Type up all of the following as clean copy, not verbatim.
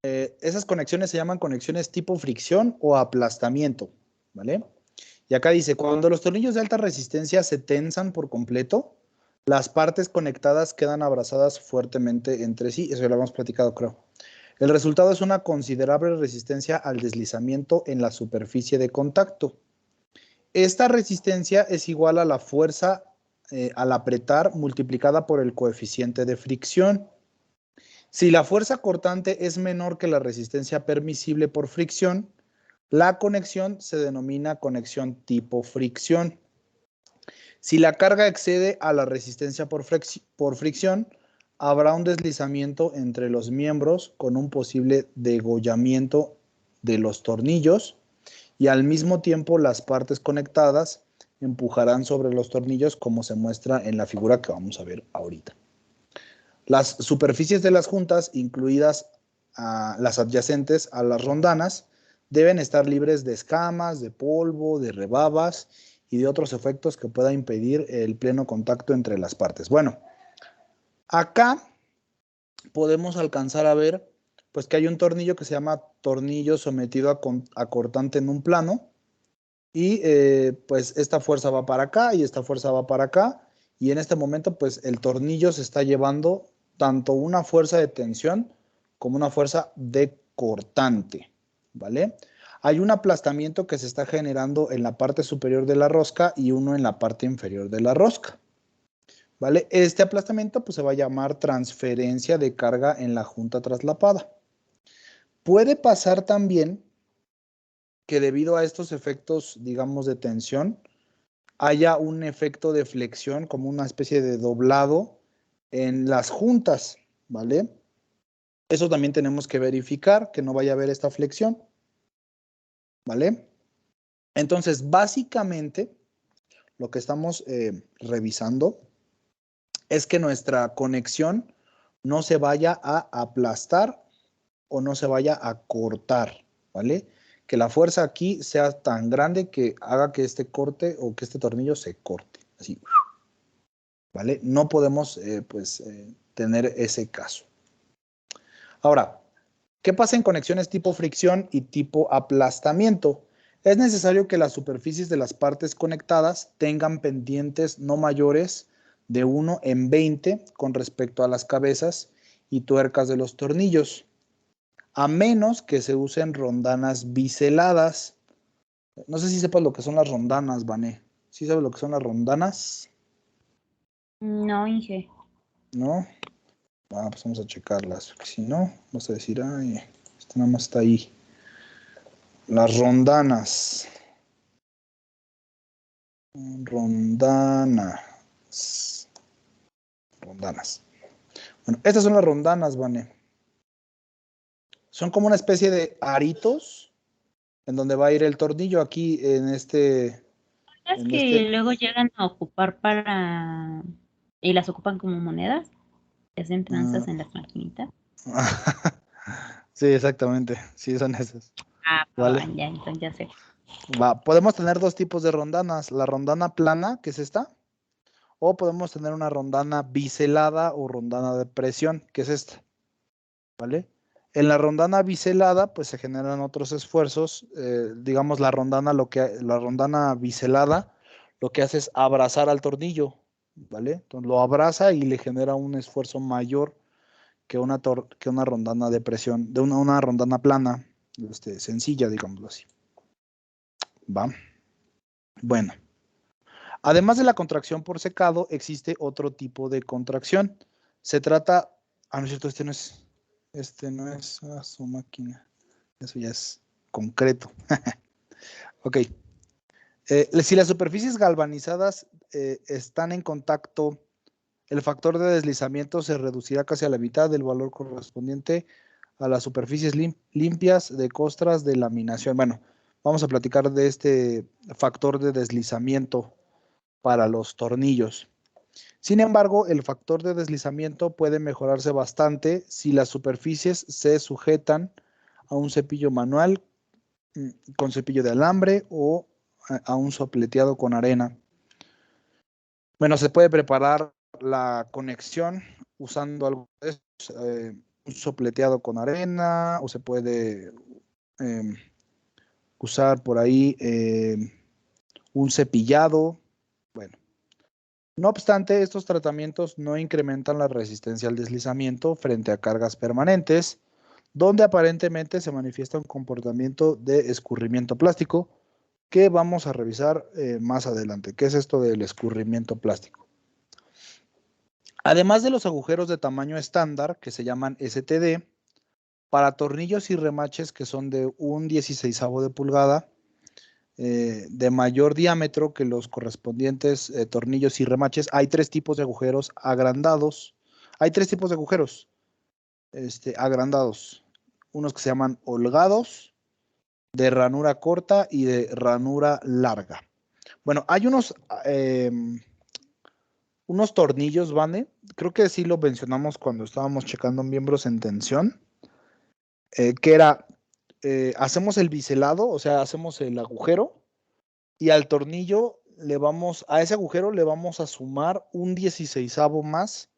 Esas conexiones se llaman conexiones tipo fricción o aplastamiento, ¿vale? Y acá dice, cuando los tornillos de alta resistencia se tensan por completo, las partes conectadas quedan abrazadas fuertemente entre sí. Eso ya lo hemos platicado, creo. El resultado es una considerable resistencia al deslizamiento en la superficie de contacto. Esta resistencia es igual a la fuerza al apretar multiplicada por el coeficiente de fricción. Si la fuerza cortante es menor que la resistencia permisible por fricción, la conexión se denomina conexión tipo fricción. Si la carga excede a la resistencia por fricción, habrá un deslizamiento entre los miembros con un posible degollamiento de los tornillos y al mismo tiempo las partes conectadas empujarán sobre los tornillos como se muestra en la figura que vamos a ver ahorita. Las superficies de las juntas, incluidas las adyacentes a las rondanas, deben estar libres de escamas, de polvo, de rebabas y de otros efectos que puedan impedir el pleno contacto entre las partes. Bueno, acá podemos alcanzar a ver pues que hay un tornillo que se llama tornillo sometido a cortante en un plano y pues esta fuerza va para acá y esta fuerza va para acá y en este momento pues el tornillo se está llevando tanto una fuerza de tensión como una fuerza de cortante, ¿vale? Hay un aplastamiento que se está generando en la parte superior de la rosca y uno en la parte inferior de la rosca, ¿vale? Este aplastamiento pues se va a llamar transferencia de carga en la junta traslapada. Puede pasar también que debido a estos efectos, digamos, de tensión, haya un efecto de flexión como una especie de doblado en las juntas, ¿vale? Eso también tenemos que verificar, que no vaya a haber esta flexión, ¿vale? Entonces, básicamente, lo que estamos revisando es que nuestra conexión no se vaya a aplastar o no se vaya a cortar, ¿vale? Que la fuerza aquí sea tan grande que haga que este corte o que este tornillo se corte, así, ¿vale? No podemos, tener ese caso. Ahora, ¿qué pasa en conexiones tipo fricción y tipo aplastamiento? Es necesario que las superficies de las partes conectadas tengan pendientes no mayores de 1 en 20 con respecto a las cabezas y tuercas de los tornillos, a menos que se usen rondanas biseladas. No sé si sepas lo que son las rondanas, Vané. ¿Sí sabes lo que son las rondanas? No, Inge. ¿No? Pues vamos a checarlas, porque si no, vas a decir, ay, esto nada más está ahí. Las rondanas. Rondanas. Rondanas. Bueno, estas son las rondanas, Vane. Son como una especie de aritos en donde va a ir el tornillo aquí en este. Es que luego llegan a ocupar para... y las ocupan como monedas, que hacen tranzas en las maquinitas. Sí, exactamente. Sí, son esas. ¿Vale? Ya, entonces ya sé. Va. Podemos tener dos tipos de rondanas. La rondana plana, que es esta, o podemos tener una rondana biselada o rondana de presión, que es esta. ¿Vale? En la rondana biselada, pues se generan otros esfuerzos. Digamos, la rondana biselada lo que hace es abrazar al tornillo, ¿vale? Entonces lo abraza y le genera un esfuerzo mayor que una rondana de presión, de una rondana plana, sencilla, digámoslo así. ¿Va? Bueno. Además de la contracción por secado, existe otro tipo de contracción. Se trata, no es cierto, este no es su máquina, eso ya es concreto. Ok. Si las superficies galvanizadas están en contacto, el factor de deslizamiento se reducirá casi a la mitad del valor correspondiente a las superficies limpias de costras de laminación. Bueno, vamos a platicar de este factor de deslizamiento para los tornillos. Sin embargo, el factor de deslizamiento puede mejorarse bastante si las superficies se sujetan a un cepillo manual con cepillo de alambre o a un sopleteado con arena. Bueno, se puede preparar la conexión usando algo de eso. sopleteado con arena o se puede usar por ahí un cepillado. Bueno, no obstante, estos tratamientos no incrementan la resistencia al deslizamiento frente a cargas permanentes, donde aparentemente se manifiesta un comportamiento de escurrimiento plástico que vamos a revisar más adelante. ¿Qué es esto del escurrimiento plástico? Además de los agujeros de tamaño estándar, que se llaman STD, para tornillos y remaches que son de un 16avo de pulgada, de mayor diámetro que los correspondientes tornillos y remaches, hay tres tipos de agujeros agrandados. Hay tres tipos de agujeros agrandados. Unos que se llaman holgados, de ranura corta y de ranura larga. Bueno, hay unos tornillos, ¿vale? Creo que sí lo mencionamos cuando estábamos checando miembros en tensión, que era, hacemos el biselado, o sea, hacemos el agujero, y al tornillo a ese agujero le vamos a sumar un 16avo más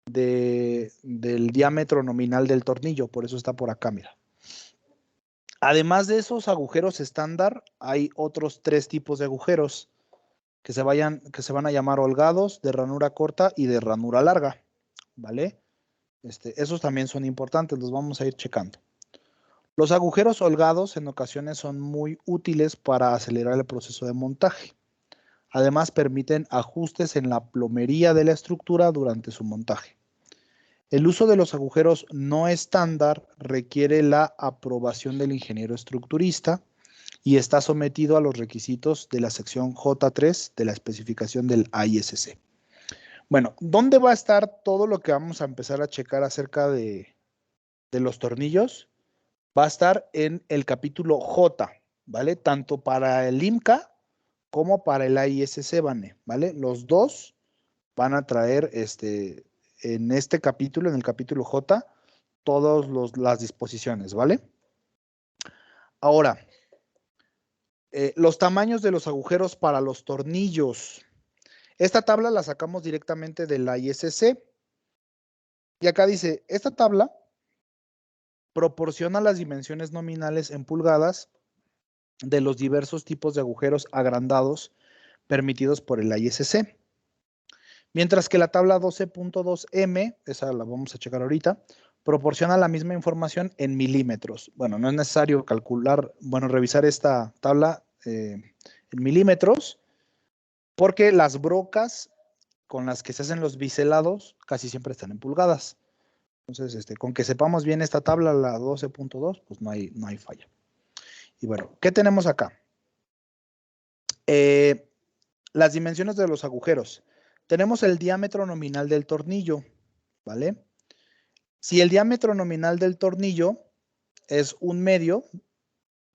del diámetro nominal del tornillo, por eso está por acá, mira. Además de esos agujeros estándar, hay otros tres tipos de agujeros que se van a llamar holgados, de ranura corta y de ranura larga, ¿vale? Esos también son importantes, los vamos a ir checando. Los agujeros holgados en ocasiones son muy útiles para acelerar el proceso de montaje. Además, permiten ajustes en la plomería de la estructura durante su montaje. El uso de los agujeros no estándar requiere la aprobación del ingeniero estructurista y está sometido a los requisitos de la sección J3 de la especificación del ISC. Bueno, ¿dónde va a estar todo lo que vamos a empezar a checar acerca de los tornillos? Va a estar en el capítulo J, ¿vale? Tanto para el IMCA como para el ISC, ¿vale? Los dos van a traer en este capítulo, en el capítulo J, todas las disposiciones, ¿vale? Ahora, los tamaños de los agujeros para los tornillos. Esta tabla la sacamos directamente de la ISC. Y acá dice, esta tabla proporciona las dimensiones nominales en pulgadas de los diversos tipos de agujeros agrandados permitidos por el ISC. Mientras que la tabla 12.2M, esa la vamos a checar ahorita, proporciona la misma información en milímetros. Bueno, no es necesario revisar esta tabla en milímetros, porque las brocas con las que se hacen los biselados casi siempre están en pulgadas. Entonces, con que sepamos bien esta tabla, la 12.2, pues no hay falla. Y bueno, ¿qué tenemos acá? Las dimensiones de los agujeros. Tenemos el diámetro nominal del tornillo, ¿vale? Si el diámetro nominal del tornillo es 1/2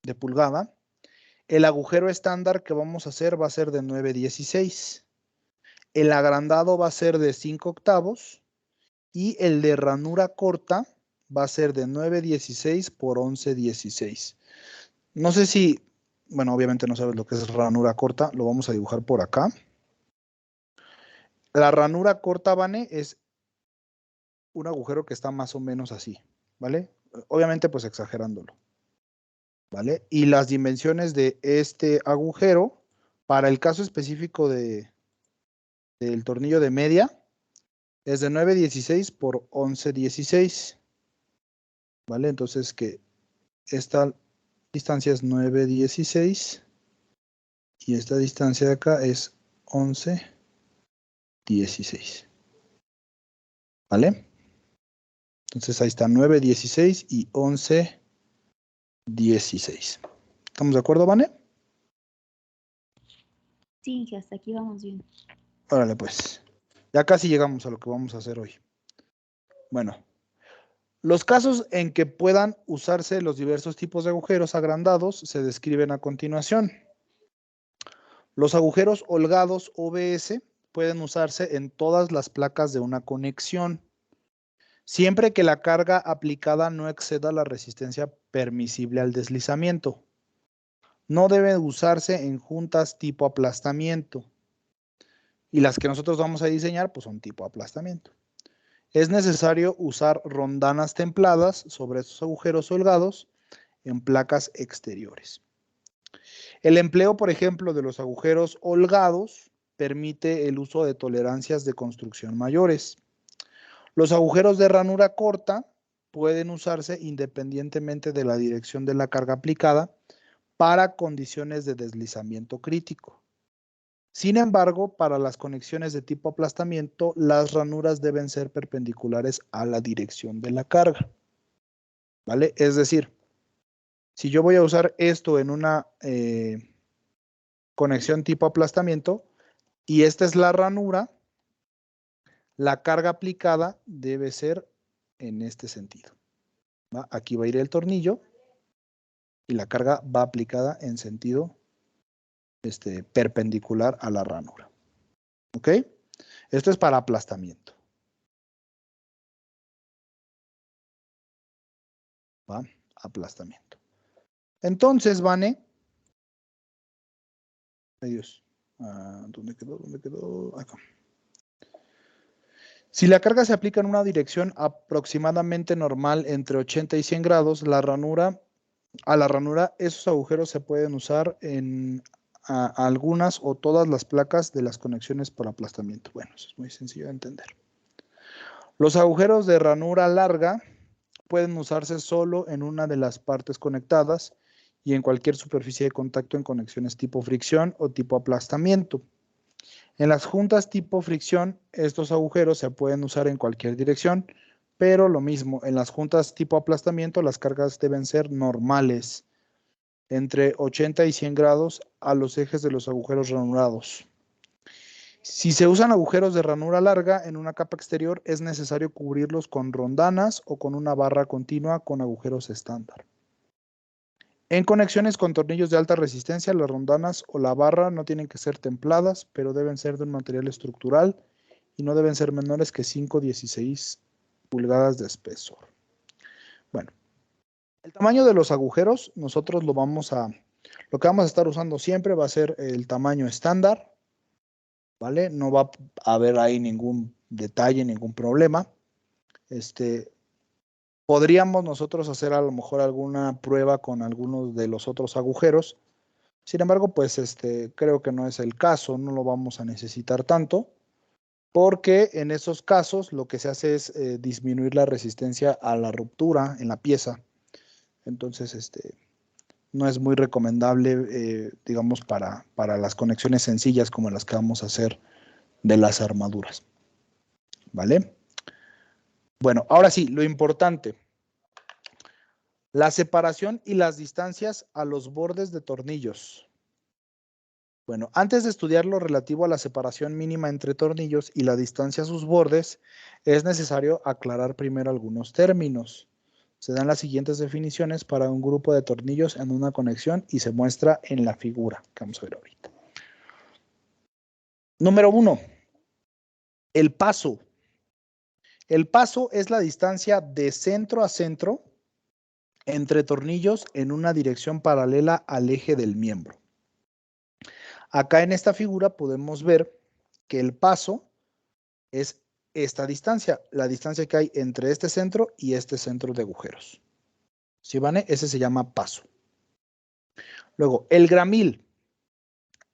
de pulgada, el agujero estándar que vamos a hacer va a ser de 9/16. El agrandado va a ser de 5/8 y el de ranura corta va a ser de 9/16 por 11/16. No sé si, bueno, obviamente no sabes lo que es ranura corta, lo vamos a dibujar por acá. La ranura corta, Vane, es un agujero que está más o menos así, ¿vale? Obviamente, pues exagerándolo, ¿vale? Y las dimensiones de este agujero, para el caso específico del tornillo de media, es de 9/16 por 11/16, ¿vale? Entonces, que esta distancia es 9/16 y esta distancia de acá es 11/16, ¿vale? Entonces ahí está 9/16 y 11/16. ¿Estamos de acuerdo, Vane? Sí, hasta aquí vamos bien. Órale, pues. Ya casi llegamos a lo que vamos a hacer hoy. Bueno, los casos en que puedan usarse los diversos tipos de agujeros agrandados se describen a continuación. Los agujeros holgados OBS pueden usarse en todas las placas de una conexión, siempre que la carga aplicada no exceda la resistencia permisible al deslizamiento. No debe usarse en juntas tipo aplastamiento. Y las que nosotros vamos a diseñar, pues son tipo aplastamiento. es necesario usar rondanas templadas sobre estos agujeros holgados en placas exteriores. El empleo, por ejemplo, de los agujeros holgados permite el uso de tolerancias de construcción mayores. Los agujeros de ranura corta pueden usarse independientemente de la dirección de la carga aplicada para condiciones de deslizamiento crítico. Sin embargo, para las conexiones de tipo aplastamiento, las ranuras deben ser perpendiculares a la dirección de la carga. ¿Vale? Es decir, si yo voy a usar esto en una conexión tipo aplastamiento y esta es la ranura, la carga aplicada debe ser en este sentido. ¿Va? Aquí va a ir el tornillo y la carga va aplicada en sentido perpendicular a la ranura. ¿Ok? Esto es para aplastamiento. ¿Va? Aplastamiento. Entonces, Vane. Adiós. ¿Dónde quedó? ¿Dónde quedó? Acá. Si la carga se aplica en una dirección aproximadamente normal entre 80 y 100 grados, a la ranura esos agujeros se pueden usar en algunas o todas las placas de las conexiones por aplastamiento. Bueno, eso es muy sencillo de entender. Los agujeros de ranura larga pueden usarse solo en una de las partes conectadas y en cualquier superficie de contacto en conexiones tipo fricción o tipo aplastamiento. En las juntas tipo fricción, estos agujeros se pueden usar en cualquier dirección, pero lo mismo, en las juntas tipo aplastamiento, las cargas deben ser normales, entre 80 y 100 grados a los ejes de los agujeros ranurados. Si se usan agujeros de ranura larga en una capa exterior, es necesario cubrirlos con rondanas o con una barra continua con agujeros estándar. En conexiones con tornillos de alta resistencia, las rondanas o la barra no tienen que ser templadas, pero deben ser de un material estructural y no deben ser menores que 5,16 pulgadas de espesor. Bueno, el tamaño de los agujeros, nosotros lo que vamos a estar usando siempre va a ser el tamaño estándar, ¿vale? No va a haber ahí ningún detalle, ningún problema. Podríamos nosotros hacer a lo mejor alguna prueba con algunos de los otros agujeros. Sin embargo, pues creo que no es el caso, no lo vamos a necesitar tanto, porque en esos casos lo que se hace es disminuir la resistencia a la ruptura en la pieza. Entonces, no es muy recomendable, digamos, para las conexiones sencillas como las que vamos a hacer de las armaduras. ¿Vale? Bueno, ahora sí, lo importante. La separación y las distancias a los bordes de tornillos. Bueno, antes de estudiar lo relativo a la separación mínima entre tornillos y la distancia a sus bordes, es necesario aclarar primero algunos términos. Se dan las siguientes definiciones para un grupo de tornillos en una conexión y se muestra en la figura que vamos a ver ahorita. Número 1. El paso. El paso es la distancia de centro a centro entre tornillos en una dirección paralela al eje del miembro. Acá en esta figura podemos ver que el paso es esta distancia, la distancia que hay entre este centro y este centro de agujeros. ¿Sí, Vane? Ese se llama paso. Luego, el gramil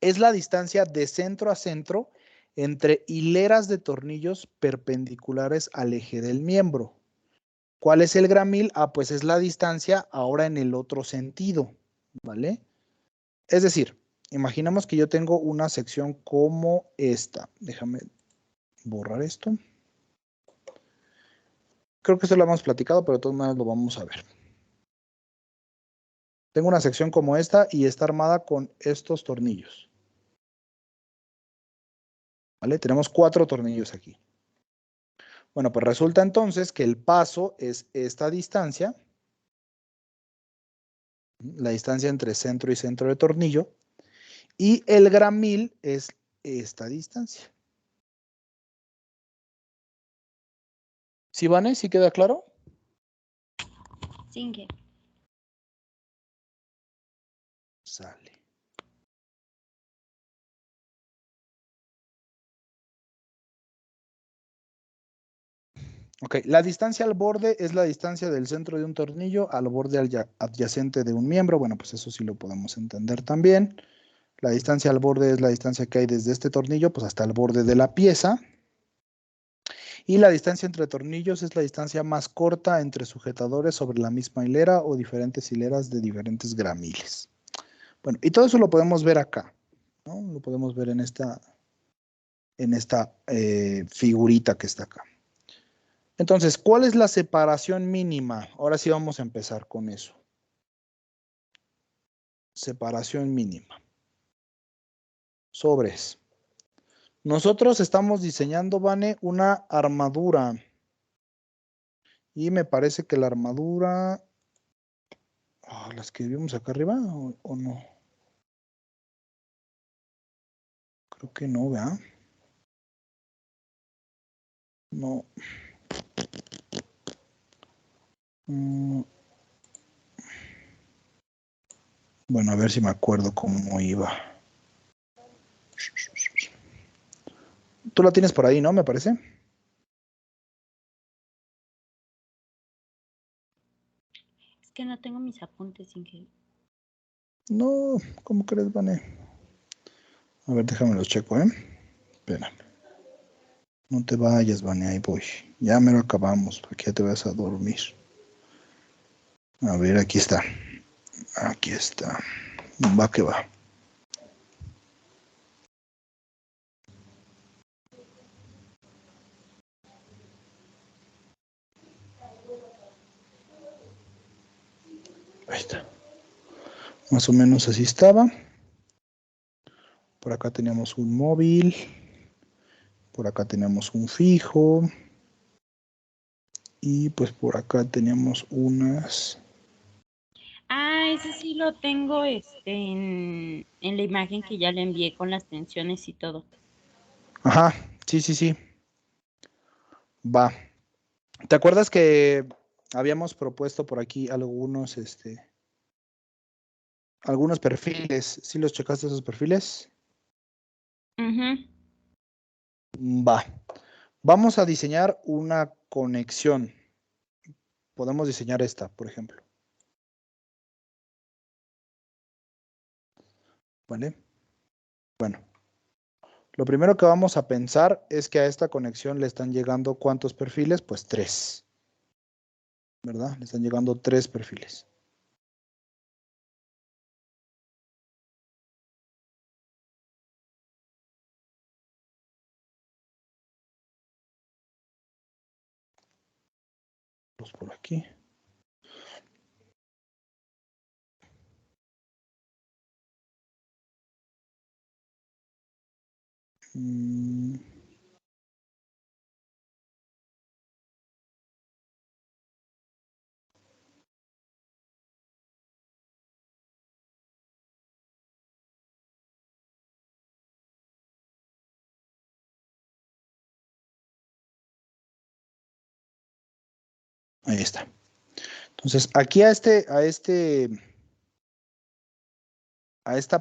es la distancia de centro a centro entre hileras de tornillos perpendiculares al eje del miembro. ¿Cuál es el gramil? Pues es la distancia ahora en el otro sentido, ¿vale? Es decir, imaginemos que yo tengo una sección como esta. Déjame borrar esto. Creo que esto lo hemos platicado, pero de todas maneras lo vamos a ver. Tengo una sección como esta y está armada con estos tornillos. ¿Vale? Tenemos 4 tornillos aquí. Bueno, pues resulta entonces que el paso es esta distancia, la distancia entre centro y centro de tornillo, y el gramil es esta distancia. ¿Sí, Vane? ¿Sí queda claro? Sí, que. Sale. Ok, la distancia al borde es la distancia del centro de un tornillo al borde adyacente de un miembro. Bueno, pues eso sí lo podemos entender también. La distancia al borde es la distancia que hay desde este tornillo pues hasta el borde de la pieza. Y la distancia entre tornillos es la distancia más corta entre sujetadores sobre la misma hilera o diferentes hileras de diferentes gramiles. Bueno, y todo eso lo podemos ver acá, ¿no? Lo podemos ver en esta figurita que está acá. Entonces, ¿cuál es la separación mínima? Ahora sí vamos a empezar con eso. Separación mínima. Sobres. Nosotros estamos diseñando, Vane, una armadura. Y me parece que la armadura... ¿las que vimos acá arriba o no? Creo que no, ¿verdad? No. Bueno, a ver si me acuerdo cómo iba. Tú la tienes por ahí, ¿no? Me parece. Es que no tengo mis apuntes sin que... No, ¿cómo crees, Vane? A ver, déjame los checo, ¿eh? Espera. No te vayas, Vane, ahí voy. Ya me lo acabamos, porque ya te vas a dormir. A ver, aquí está. Aquí está. Va que va. Ahí está. Más o menos así estaba. Por acá teníamos un móvil. Por acá teníamos un fijo. Y pues por acá teníamos unas... Ah, ese sí lo tengo en la imagen que ya le envié con las tensiones y todo. Ajá, sí, sí, sí. Va. ¿Te acuerdas que habíamos propuesto por aquí algunos perfiles? ¿Sí los checaste esos perfiles? Ujú. Va. Vamos a diseñar una conexión. Podemos diseñar esta, por ejemplo. ¿Vale? Bueno, lo primero que vamos a pensar es que a esta conexión le están llegando ¿cuántos perfiles? Pues 3, ¿verdad? Le están llegando 3 perfiles. Los por aquí. Ahí está. Entonces, aquí a esta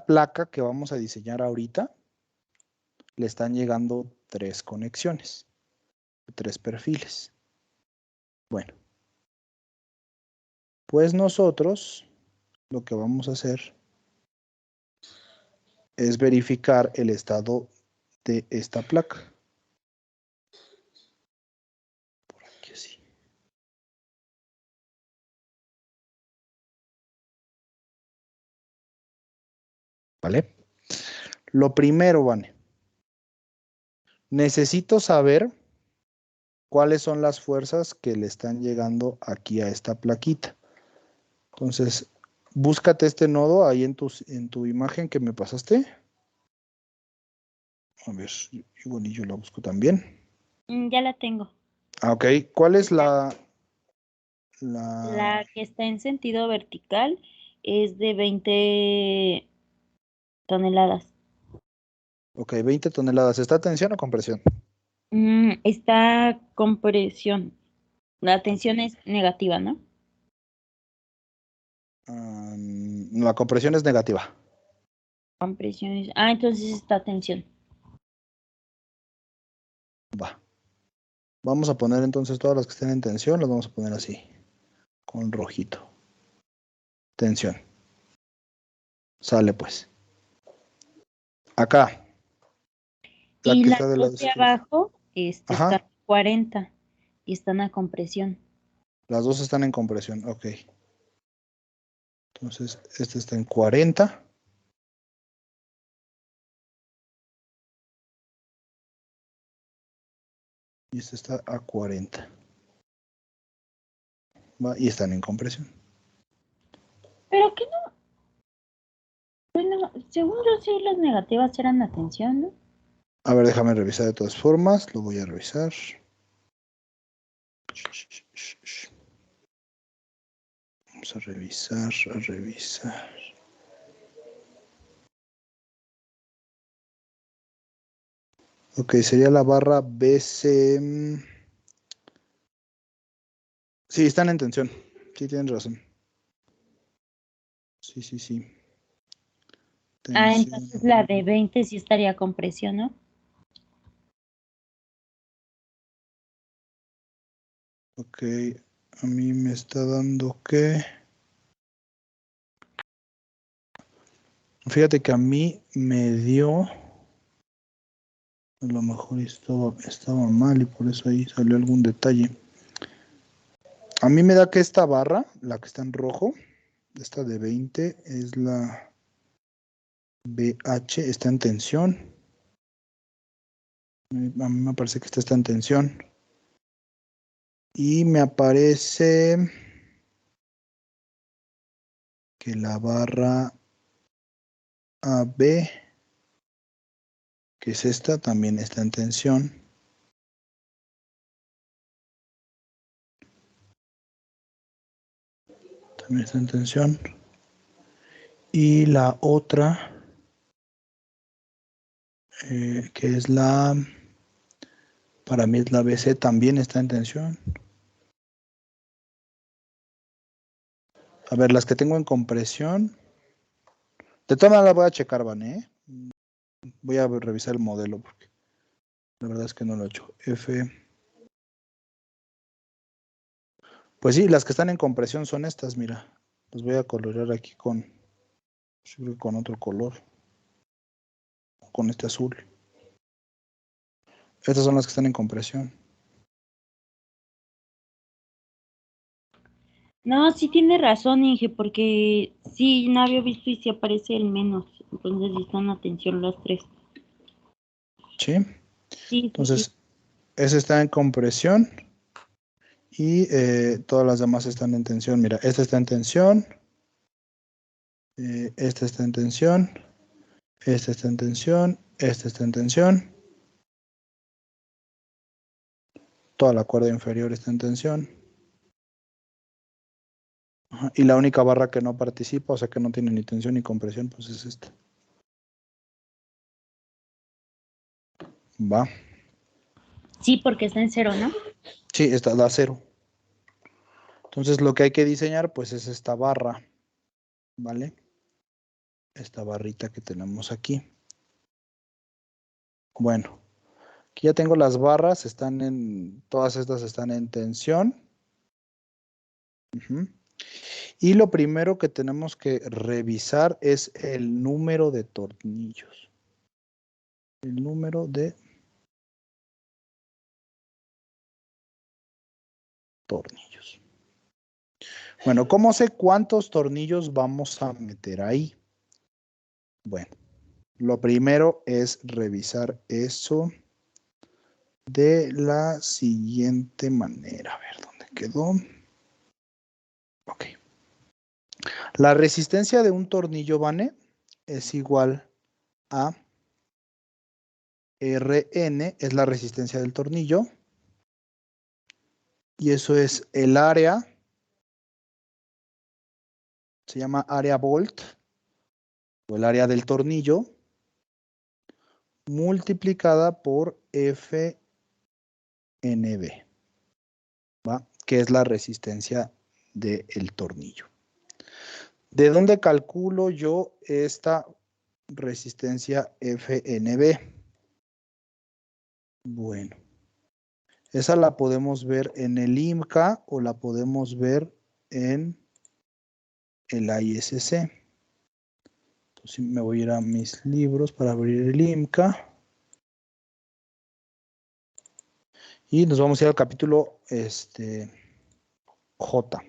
placa que vamos a diseñar ahorita, le están llegando 3 conexiones, 3 perfiles. Bueno, pues nosotros lo que vamos a hacer es verificar el estado de esta placa. Por aquí así. ¿Vale? Lo primero, Vane, necesito saber cuáles son las fuerzas que le están llegando aquí a esta plaquita. Entonces, búscate este nodo ahí en tu imagen que me pasaste. A ver, igual y yo la busco también. Ya la tengo. Ah, ok. ¿Cuál es La, la... la que está en sentido vertical es de 20 toneladas. Ok, 20 toneladas. ¿Está a tensión o compresión? Está con presión. La tensión es negativa, ¿no? La compresión es negativa. Con presión es... Ah, entonces está tensión. Va. Vamos a poner entonces todas las que estén en tensión, las vamos a poner así, con rojito. Tensión. Sale pues. Acá. La Y que las está del lado dos de izquierdo. abajo están Ajá. 40 y están a compresión. Las dos están en compresión. Ok. Entonces, este está en 40. Y este está a 40. ¿Va? Y están en compresión. Pero que no, bueno, según yo sí las negativas eran a tensión, ¿no? A ver, déjame revisar de todas formas. Lo voy a revisar. Vamos a revisar, a revisar. Ok, sería la barra BC. Sí, están en tensión. Sí, tienen razón. Sí, sí, sí. Ah, entonces Tensión. la de 20 sí estaría a compresión, ¿no? Ok, a mí me está dando que... Fíjate que a mí me dio... A lo mejor estaba mal y por eso ahí salió algún detalle. A mí me da que esta barra, la que está en rojo, esta de 20, es la BH, está en tensión. A mí me parece que esta está en tensión. Y me aparece que la barra AB, que es esta, también está en tensión. También está en tensión. Y la otra, que es para mí es la BC, también está en tensión. A ver, las que tengo en compresión. De todas maneras voy a checar, Van, ¿eh? Voy a revisar el modelo porque la verdad es que no lo he hecho. F. Pues sí, las que están en compresión son estas, mira. Las voy a colorear aquí con otro color. Con este azul. Estas son las que están en compresión. No, sí tiene razón, Inge, porque sí, no había visto y sí aparece el menos. Entonces sí están a tensión las tres. ¿Sí? Sí, sí, sí. Entonces, esa está en compresión y todas las demás están en tensión. Mira, esta está en tensión. Esta está en tensión. Esta está en tensión. Esta está en tensión. Toda la cuerda inferior está en tensión. Ajá, y la única barra que no participa, o sea que no tiene ni tensión ni compresión, pues es esta. Va. Sí, porque está en cero, ¿no? Sí, esta da cero. Entonces lo que hay que diseñar, pues es esta barra. ¿Vale? Esta barrita que tenemos aquí. Bueno, aquí ya tengo las barras, todas estas están en tensión. Uh-huh. Y lo primero que tenemos que revisar es el número de tornillos. El número de tornillos. Bueno, ¿cómo sé cuántos tornillos vamos a meter ahí? Bueno, lo primero es revisar eso de la siguiente manera. A ver, ¿dónde quedó? Ok. La resistencia de un tornillo, Vane, es igual a Rn, es la resistencia del tornillo, y eso es el área, se llama área volt, o el área del tornillo, multiplicada por Fnb, ¿va? Que es la resistencia del tornillo. ¿De dónde calculo yo esta resistencia Fnb? Bueno, Esa la podemos ver en el IMCA o la podemos ver en el ISC. Entonces me voy a ir a mis libros para abrir el IMCA. Y nos vamos a ir al capítulo J.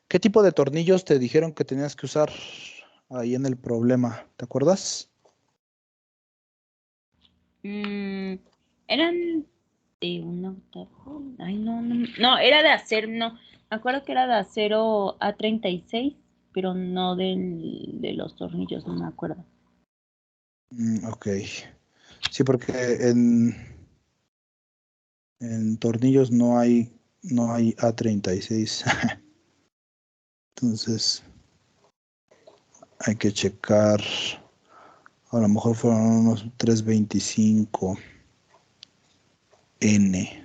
¿Qué tipo de tornillos te dijeron que tenías que usar ahí en el problema? ¿Te acuerdas? Eran de un octavo. Ay, no, era de acero, no. Me acuerdo que era de acero A36, pero no de los tornillos, no me acuerdo. Ok. Sí, porque en tornillos no hay A36. Entonces hay que checar. A lo mejor fueron unos 325N,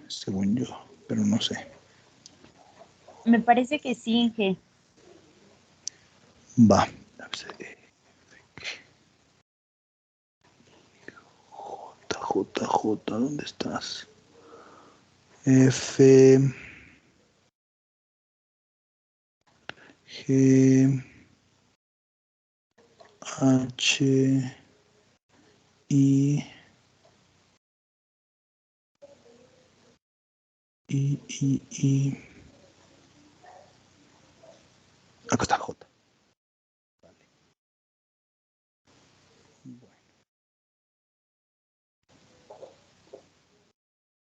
según yo, pero no sé. Me parece que sí, Inge. Va. JJ, ¿dónde estás? F, G, H, I, I. Acá está J. Bueno,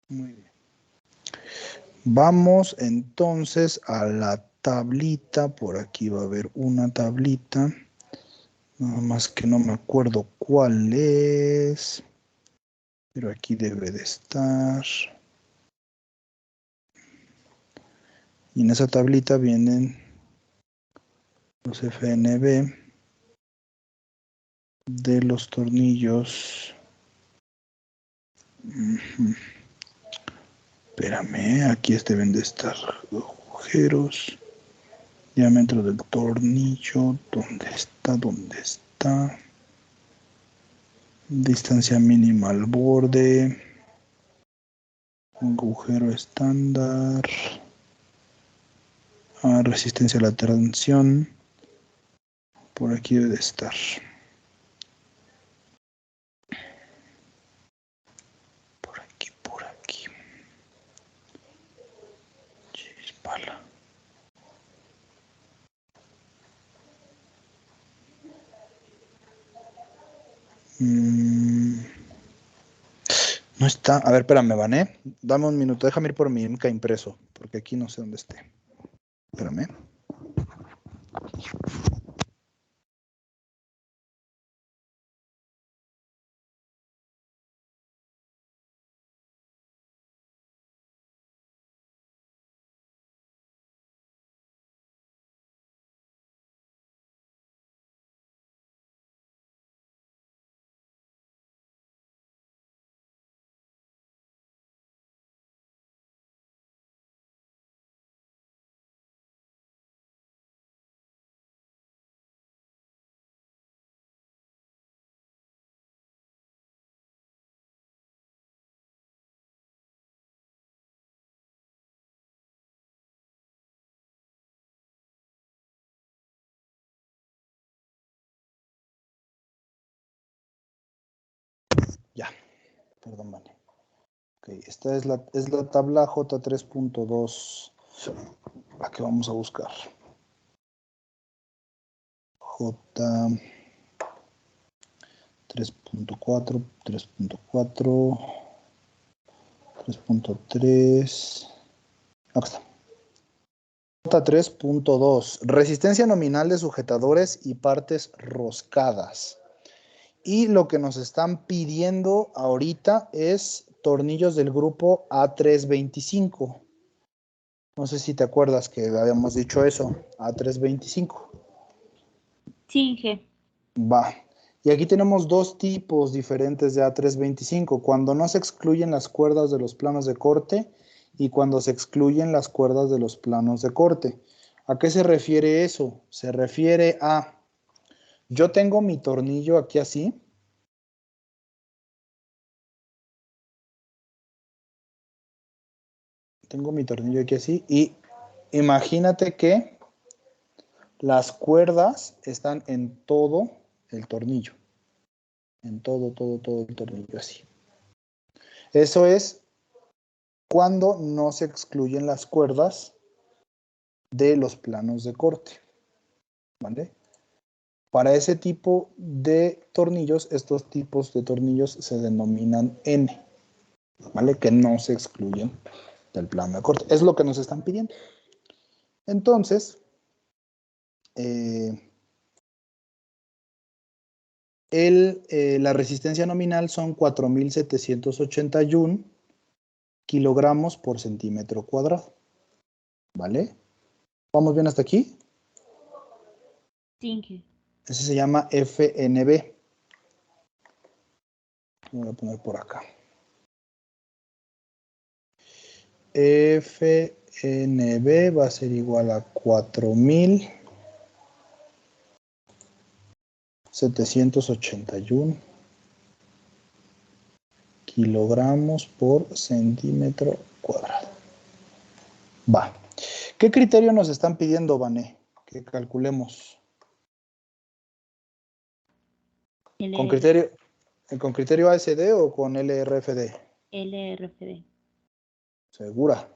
muy bien. Vamos entonces a la tablita. Por aquí va a haber una tablita. Nada más que no me acuerdo cuál es. Pero aquí debe de estar. Y en esa tablita vienen los FNB de los tornillos. Espérame, aquí deben de estar agujeros. Diámetro del tornillo. ¿Dónde está? ¿Dónde está? Distancia mínima al borde. Agujero estándar. Resistencia a la tensión. Por aquí debe de estar. Por aquí. Chispala. No está. A ver, espérame, Vané. Dame un minuto. Déjame ir por mi IMCA impreso. Porque aquí no sé dónde esté. Espérame. Ya. Perdón, Vané. Ok, esta es la tabla J3.2. La que vamos a buscar. J3.4, 3.4, 3.3. Acá está. J3.2. Resistencia nominal de sujetadores y partes roscadas. Y lo que nos están pidiendo ahorita es tornillos del grupo A325. No sé si te acuerdas que habíamos dicho eso, A325. Sí, Inge. Va. Y aquí tenemos dos tipos diferentes de A325. Cuando no se excluyen las cuerdas de los planos de corte y cuando se excluyen las cuerdas de los planos de corte. ¿A qué se refiere eso? Se refiere a, yo tengo mi tornillo aquí así. tengo mi tornillo aquí así y imagínate que las cuerdas están en todo el tornillo. En todo el tornillo así. Eso es cuando no se excluyen las cuerdas de los planos de corte. ¿Vale? Para ese tipo de tornillos, estos tipos de tornillos se denominan N. ¿Vale? Que no se excluyen del plano de corte. Es lo que nos están pidiendo. Entonces, la resistencia nominal son 4.781 kilogramos por centímetro cuadrado. ¿Vale? ¿Vamos bien hasta aquí? Sí. Ese se llama FNB. Voy a poner por acá. FNB va a ser igual a 4.781 kilogramos por centímetro cuadrado. Va. ¿Qué criterio nos están pidiendo, Vané? Que calculemos. ¿Con criterio ASD o con LRFD? LRFD. ¿Segura?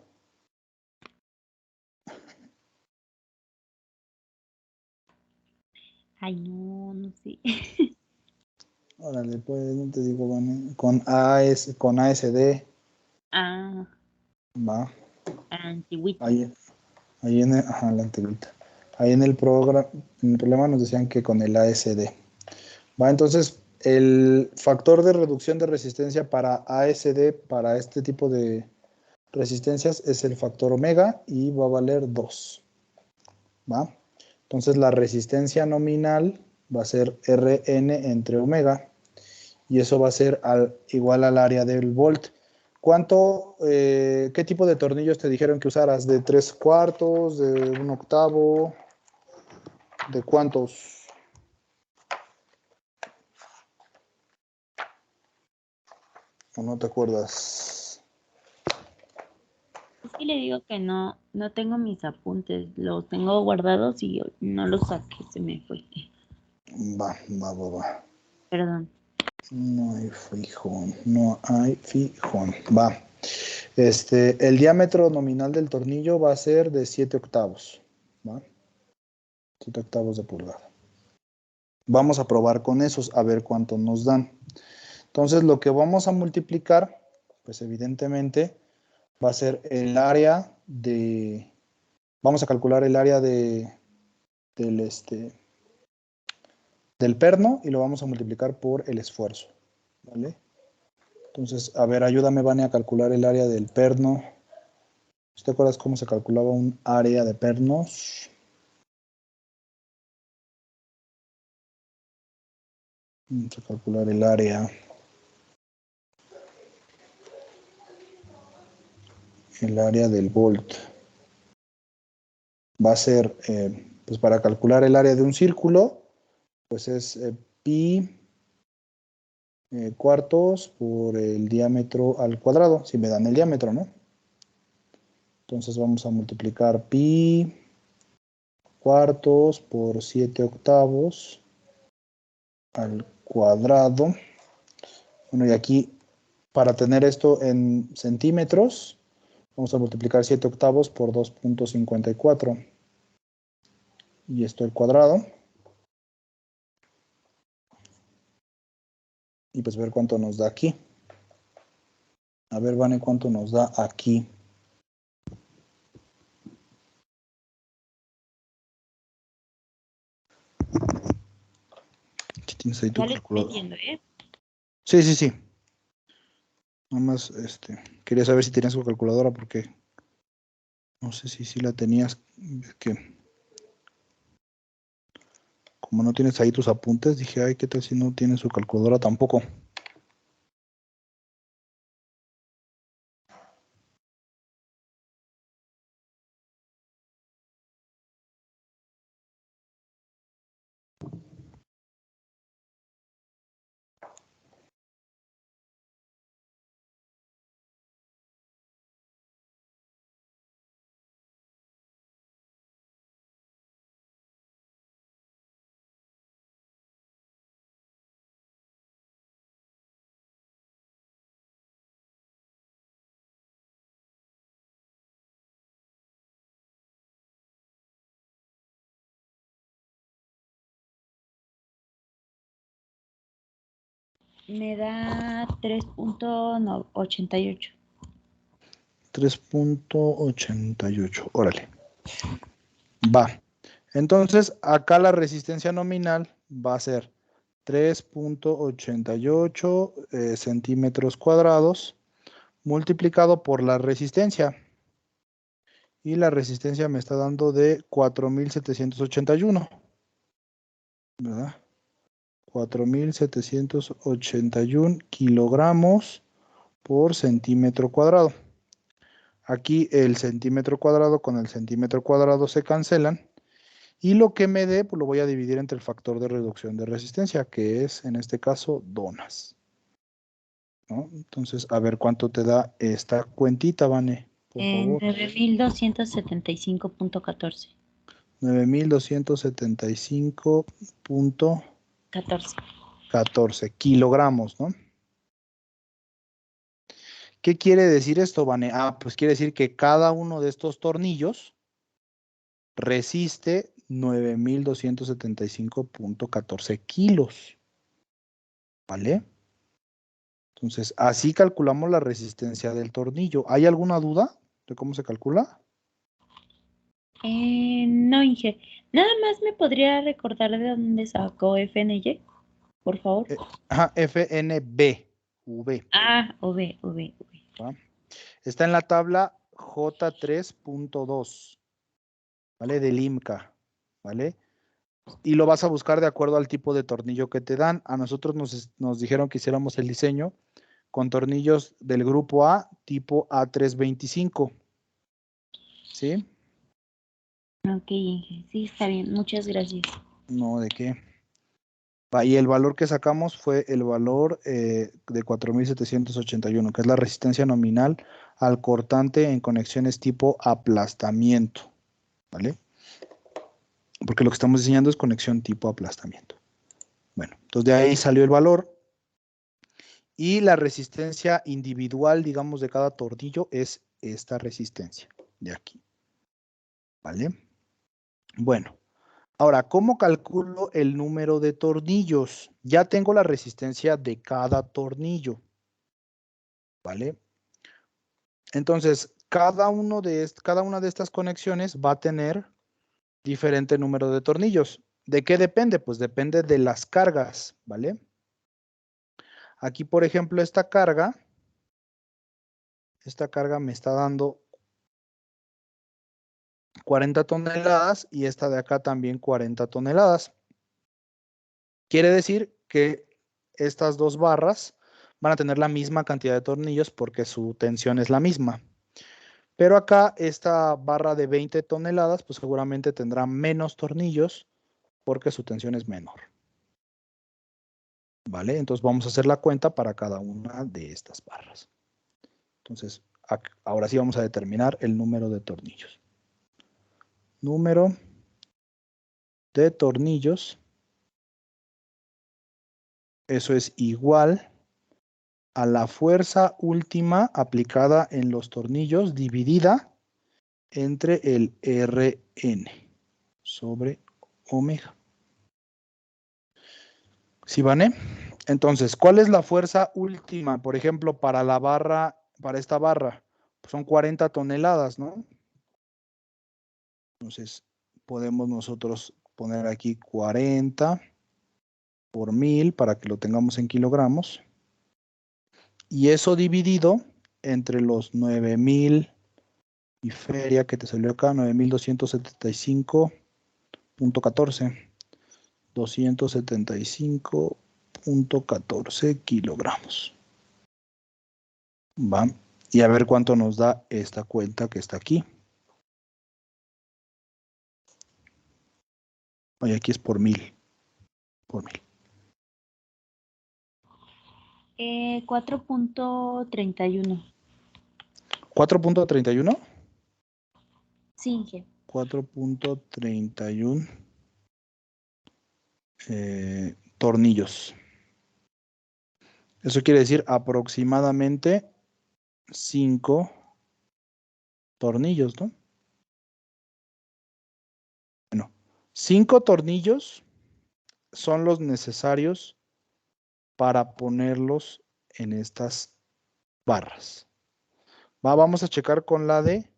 Ay, no sé. Órale, pues, no te digo, Vané. Con ASD. Ah, Va. antigüita. Ahí en la antigüita. Ahí en el problema nos decían que con el ASD. Va, entonces, el factor de reducción de resistencia para ASD, para este tipo de resistencias, es el factor omega y va a valer 2. ¿Va? Entonces, la resistencia nominal va a ser Rn entre omega y eso va a ser igual al área del volt. ¿Qué tipo de tornillos te dijeron que usaras? ¿De 3/4, de 1/8? ¿De cuántos? ¿O no te acuerdas? Es que le digo que no tengo mis apuntes, los tengo guardados y yo no los saqué, se me fue. Va. Perdón. No hay fijón. Va. El diámetro nominal del tornillo va a ser de 7 octavos. ¿Va? 7 octavos de pulgada. Vamos a probar con esos a ver cuánto nos dan. Entonces, lo que vamos a multiplicar, pues evidentemente, va a ser el área de... Vamos a calcular el área del perno y lo vamos a multiplicar por el esfuerzo. ¿Vale? Entonces, a ver, ayúdame, Vane, a calcular el área del perno. ¿Te acuerdas cómo se calculaba un área de pernos? Vamos a calcular el área. El área del volt. Va a ser, pues para calcular el área de un círculo, pues es pi cuartos por el diámetro al cuadrado, si me dan el diámetro, ¿no? Entonces vamos a multiplicar pi cuartos por 7 octavos al cuadrado. Bueno, y aquí, para tener esto en centímetros, vamos a multiplicar 7 octavos por 2.54. Y esto al cuadrado. Y pues ver cuánto nos da aquí. A ver, Vane, cuánto nos da aquí. Aquí tienes ahí tu Ya le estoy calculador. metiendo, ¿eh? Sí. Nada más, quería saber si tenías tu calculadora porque no sé si la tenías. Es que como no tienes ahí tus apuntes, dije, ay, ¿qué tal si no tienes su calculadora tampoco? Me da 3.88. 3.88. Órale. Va. Entonces, acá la resistencia nominal va a ser 3.88 centímetros cuadrados multiplicado por la resistencia. Y la resistencia me está dando de 4.781. ¿Verdad? 4.781 kilogramos por centímetro cuadrado. Aquí el centímetro cuadrado con el centímetro cuadrado se cancelan. Y lo que me dé, pues lo voy a dividir entre el factor de reducción de resistencia, que es, en este caso, donas. ¿No? Entonces, a ver cuánto te da esta cuentita, Vane, por favor. 9.275.14. 9.275.14 kilogramos, ¿no? ¿Qué quiere decir esto, Vane? Ah, pues quiere decir que cada uno de estos tornillos resiste 9.275.14 kilos. ¿Vale? Entonces, así calculamos la resistencia del tornillo. ¿Hay alguna duda de cómo se calcula? No, Inge. Nada más me podría recordar de dónde sacó FNY, por favor. Ajá, FNB, V. V. ¿Va? Está en la tabla J3.2, ¿vale? Del IMCA, ¿vale? Y lo vas a buscar de acuerdo al tipo de tornillo que te dan. A nosotros nos dijeron que hiciéramos el diseño con tornillos del grupo A, tipo A325. ¿Sí? Ok, Inge. Sí, está bien. Muchas gracias. No, ¿de qué? Y el valor que sacamos fue el valor de 4.781, que es la resistencia nominal al cortante en conexiones tipo aplastamiento, ¿vale? Porque lo que estamos diseñando es conexión tipo aplastamiento. Bueno, entonces de ahí salió el valor y la resistencia individual, digamos, de cada tornillo es esta resistencia de aquí, ¿vale? Bueno, ahora, ¿cómo calculo el número de tornillos? Ya tengo la resistencia de cada tornillo, ¿vale? Entonces, cada una de estas conexiones va a tener diferente número de tornillos. ¿De qué depende? Pues depende de las cargas, ¿vale? Aquí, por ejemplo, esta carga me está dando 40 toneladas y esta de acá también 40 toneladas. Quiere decir que estas dos barras van a tener la misma cantidad de tornillos porque su tensión es la misma. Pero acá esta barra de 20 toneladas, pues seguramente tendrá menos tornillos porque su tensión es menor. ¿Vale? Entonces vamos a hacer la cuenta para cada una de estas barras. Entonces, ahora sí vamos a determinar el número de tornillos. Número de tornillos. Eso es igual a la fuerza última aplicada en los tornillos dividida entre el Rn sobre omega. ¿Sí, Vane? Entonces, ¿cuál es la fuerza última? Por ejemplo, para la barra, para esta barra, pues son 40 toneladas, ¿no? Entonces, podemos nosotros poner aquí 40 por 1000 para que lo tengamos en kilogramos. Y eso dividido entre los 9000 y feria que te salió acá, 9275.14. 275.14 kilogramos. ¿Va? Y a ver cuánto nos da esta cuenta que está aquí. Oye, aquí es por 1000. Por 1000. 4.31. 4.31. Sí, Inge. 4.31 tornillos. Eso quiere decir aproximadamente 5 tornillos, ¿no? Bueno, 5 tornillos son los necesarios para ponerlos en estas barras. Vamos a checar con la de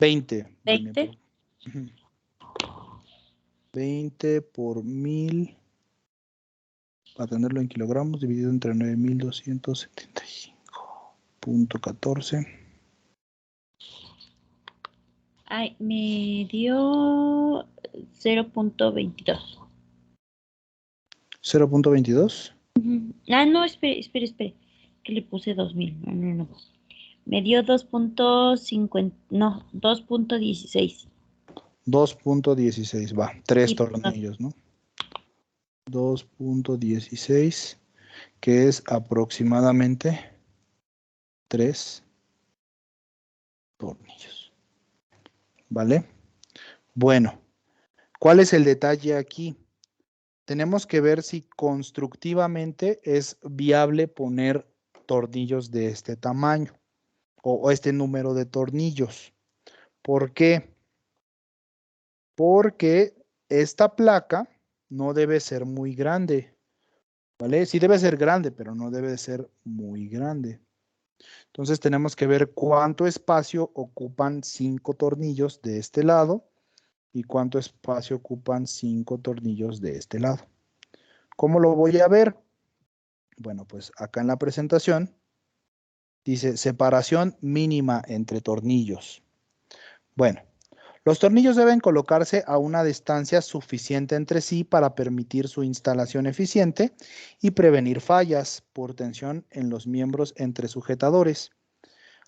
20. 20. 20 por 1000, para tenerlo en kilogramos, dividido entre 9275.14. Ay, me dio 0.22. 0.22. Ah, no, espere. Que le puse 2000. No. Me dio 2.50, no, 2.16. 2.16, va. 3 Sí, perdón. tornillos, ¿no? 2.16, que es aproximadamente 3 tornillos. ¿Vale? Bueno, ¿cuál es el detalle aquí? Tenemos que ver si constructivamente es viable poner tornillos de este tamaño o este número de tornillos. ¿Por qué? Porque esta placa no debe ser muy grande, ¿vale? Sí debe ser grande, pero no debe ser muy grande. Entonces tenemos que ver cuánto espacio ocupan 5 tornillos de este lado y cuánto espacio ocupan 5 tornillos de este lado. ¿Cómo lo voy a ver? Bueno, pues acá en la presentación dice separación mínima entre tornillos. Bueno, los tornillos deben colocarse a una distancia suficiente entre sí para permitir su instalación eficiente y prevenir fallas por tensión en los miembros entre sujetadores.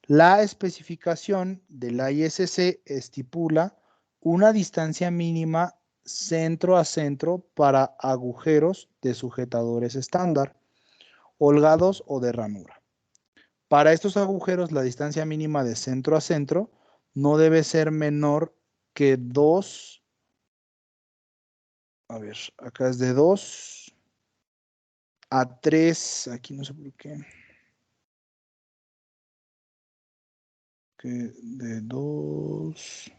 La especificación de la ISC estipula una distancia mínima centro a centro para agujeros de sujetadores estándar, holgados o de ranura. Para estos agujeros, la distancia mínima de centro a centro no debe ser menor que 2. A ver, acá es de 2 a 3. Aquí no sé por qué. Que de 2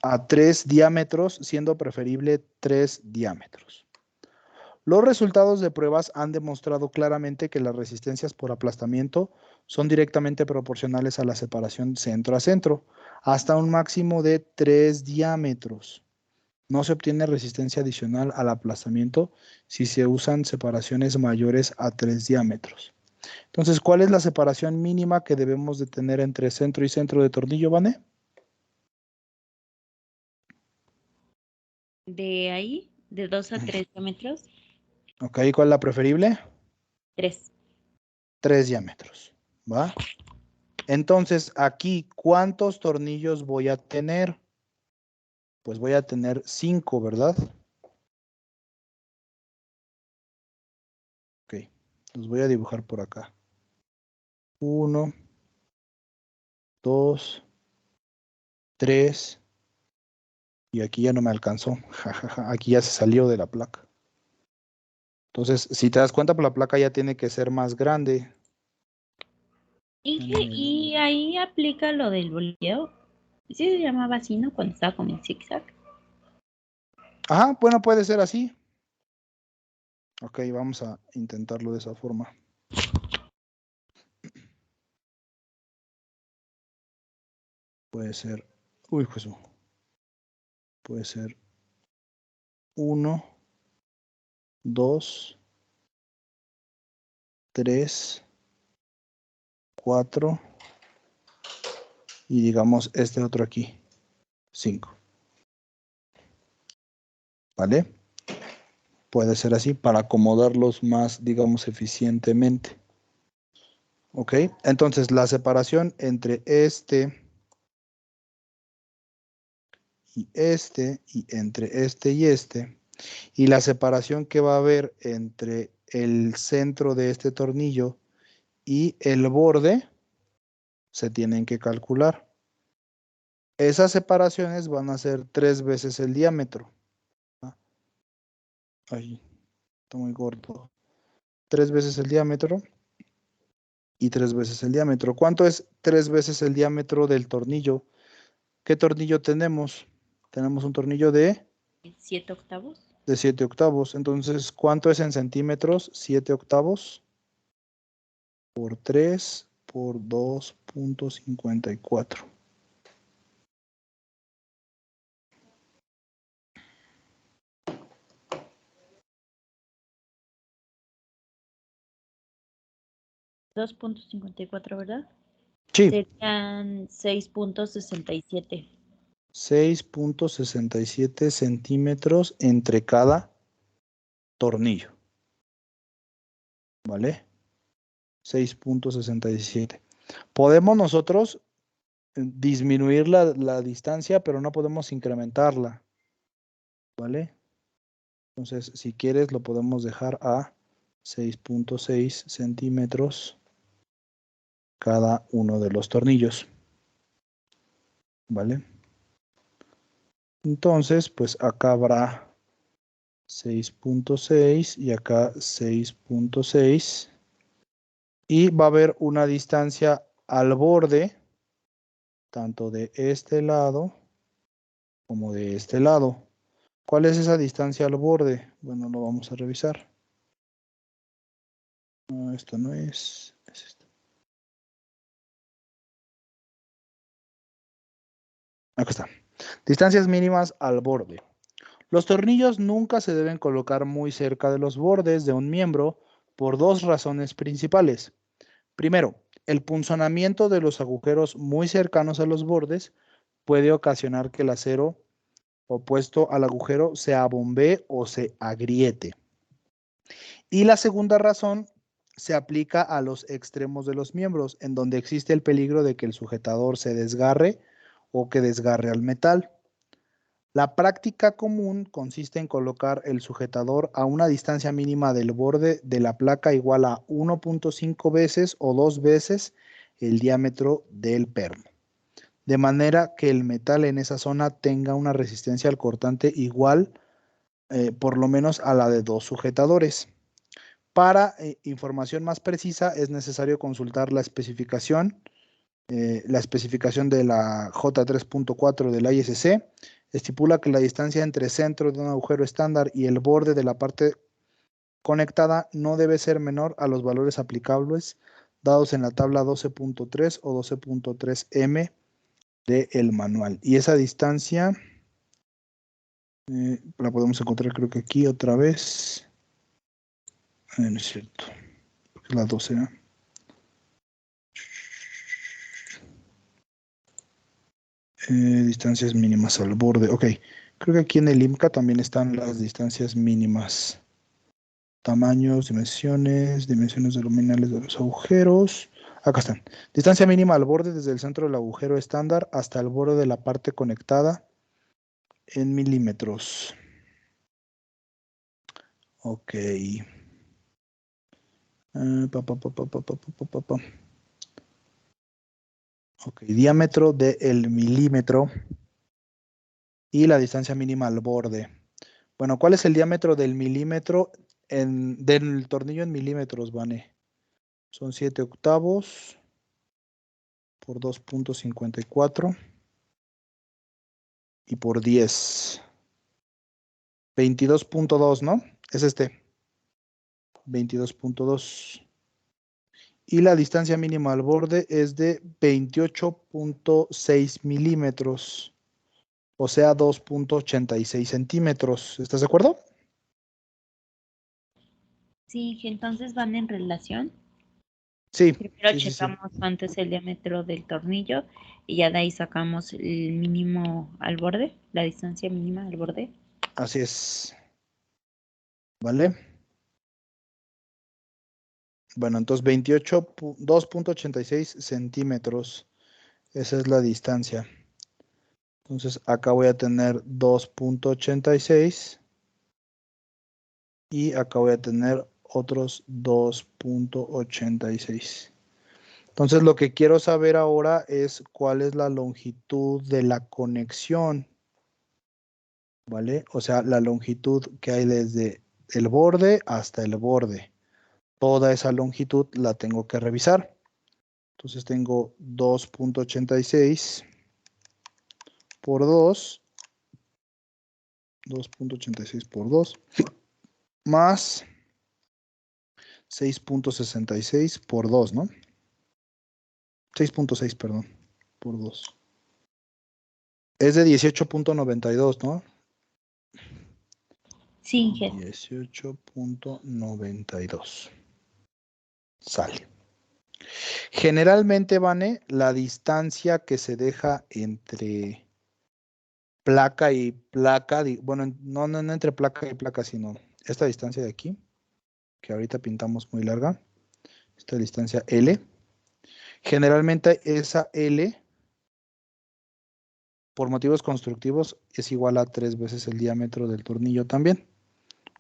a 3 diámetros, siendo preferible 3 diámetros. Los resultados de pruebas han demostrado claramente que las resistencias por aplastamiento son directamente proporcionales a la separación centro a centro, hasta un máximo de 3 diámetros. No se obtiene resistencia adicional al aplastamiento si se usan separaciones mayores a 3 diámetros. Entonces, ¿cuál es la separación mínima que debemos de tener entre centro y centro de tornillo, Vane? De ahí, de 2 a 3 diámetros. Ok, ¿cuál es la preferible? 3. 3 diámetros, ¿va? Entonces, aquí, ¿cuántos tornillos voy a tener? Pues voy a tener 5, ¿verdad? Ok, los voy a dibujar por acá. 1, 2, 3, y aquí ya no me alcanzó. Aquí ya se salió de la placa. Entonces, si te das cuenta, pues la placa ya tiene que ser más grande. Y ahí aplica lo del bolilleo. Sí se llamaba así, ¿no? Cuando estaba con el zigzag. Ajá, bueno, puede ser así. Ok, vamos a intentarlo de esa forma. Puede ser, uy, Jesús. Puede ser 1, 2, 3, 4 y digamos este otro aquí, 5. ¿Vale? Puede ser así para acomodarlos más, digamos, eficientemente. ¿Ok? Entonces, la separación entre este y entre este y la separación que va a haber entre el centro de este tornillo y el borde, se tienen que calcular. Esas separaciones van a ser 3 veces el diámetro. Ahí, está muy corto. 3 veces el diámetro y 3 veces el diámetro. ¿Cuánto es 3 veces el diámetro del tornillo? ¿Qué tornillo tenemos? Tenemos un tornillo de 7 octavos. De 7 octavos. Entonces, ¿cuánto es en centímetros? 7 octavos por 3 por 2.54. $2.54, ¿verdad? Sí. Serían 6.67. 6.67 centímetros entre cada tornillo. ¿Vale? 6.67. Podemos nosotros disminuir la distancia, pero no podemos incrementarla. ¿Vale? Entonces, si quieres, lo podemos dejar a 6.6 centímetros cada uno de los tornillos. ¿Vale? Entonces, pues acá habrá 6.6 y acá 6.6. Y va a haber una distancia al borde, tanto de este lado como de este lado. ¿Cuál es esa distancia al borde? Bueno, lo vamos a revisar. No, esto no es esto. Acá está. Distancias mínimas al borde. Los tornillos nunca se deben colocar muy cerca de los bordes de un miembro por dos razones principales. Primero, el punzonamiento de los agujeros muy cercanos a los bordes puede ocasionar que el acero opuesto al agujero se abombee o se agriete. Y la segunda razón se aplica a los extremos de los miembros, en donde existe el peligro de que el sujetador se desgarre o que desgarre al metal. La práctica común consiste en colocar el sujetador a una distancia mínima del borde de la placa igual a 1.5 veces o 2 veces el diámetro del perno, de manera que el metal en esa zona tenga una resistencia al cortante igual por lo menos a la de dos sujetadores. Para información más precisa es necesario consultar la especificación de la J3.4 del ISC. Estipula que la distancia entre centro de un agujero estándar y el borde de la parte conectada no debe ser menor a los valores aplicables dados en la tabla 12.3 o 12.3M del manual. Y esa distancia la podemos encontrar creo que aquí otra vez. No es cierto, porque es la 12. Distancias mínimas al borde. Ok, creo que aquí en el IMCA también están las distancias mínimas. Tamaños, dimensiones nominales de los agujeros. Acá están. Distancia mínima al borde desde el centro del agujero estándar hasta el borde de la parte conectada en milímetros. Ok. Ok, diámetro del milímetro y la distancia mínima al borde. Bueno, ¿cuál es el diámetro del milímetro del tornillo en milímetros, Vane? Son 7 octavos por 2.54 y por 10. 22.2, ¿no? Es este. 22.2. Y la distancia mínima al borde es de 28.6 milímetros. O sea, 2.86 centímetros. ¿Estás de acuerdo? Sí, que entonces van en relación. Sí, Primero sí, sí, sí. checamos antes el diámetro del tornillo y ya de ahí sacamos el mínimo al borde, la distancia mínima al borde. Así es. ¿Vale? Bueno, entonces 2.86 centímetros. Esa es la distancia. Entonces acá voy a tener 2.86 y acá voy a tener otros 2.86. Entonces lo que quiero saber ahora es cuál es la longitud de la conexión, ¿vale? O sea, la longitud que hay desde el borde hasta el borde. Toda esa longitud la tengo que revisar. Entonces tengo 2.86 por 2 2.86 por 2 más 6.66 por 2, ¿no? 6.6, perdón, por 2. Es de 18.92, ¿no? Sí, Inge. 18.92. Sale. Generalmente, Vane, la distancia que se deja entre placa y placa, bueno, no entre placa y placa, sino esta distancia de aquí, que ahorita pintamos muy larga, esta distancia L. Generalmente esa L, por motivos constructivos, es igual a 3 veces el diámetro del tornillo también.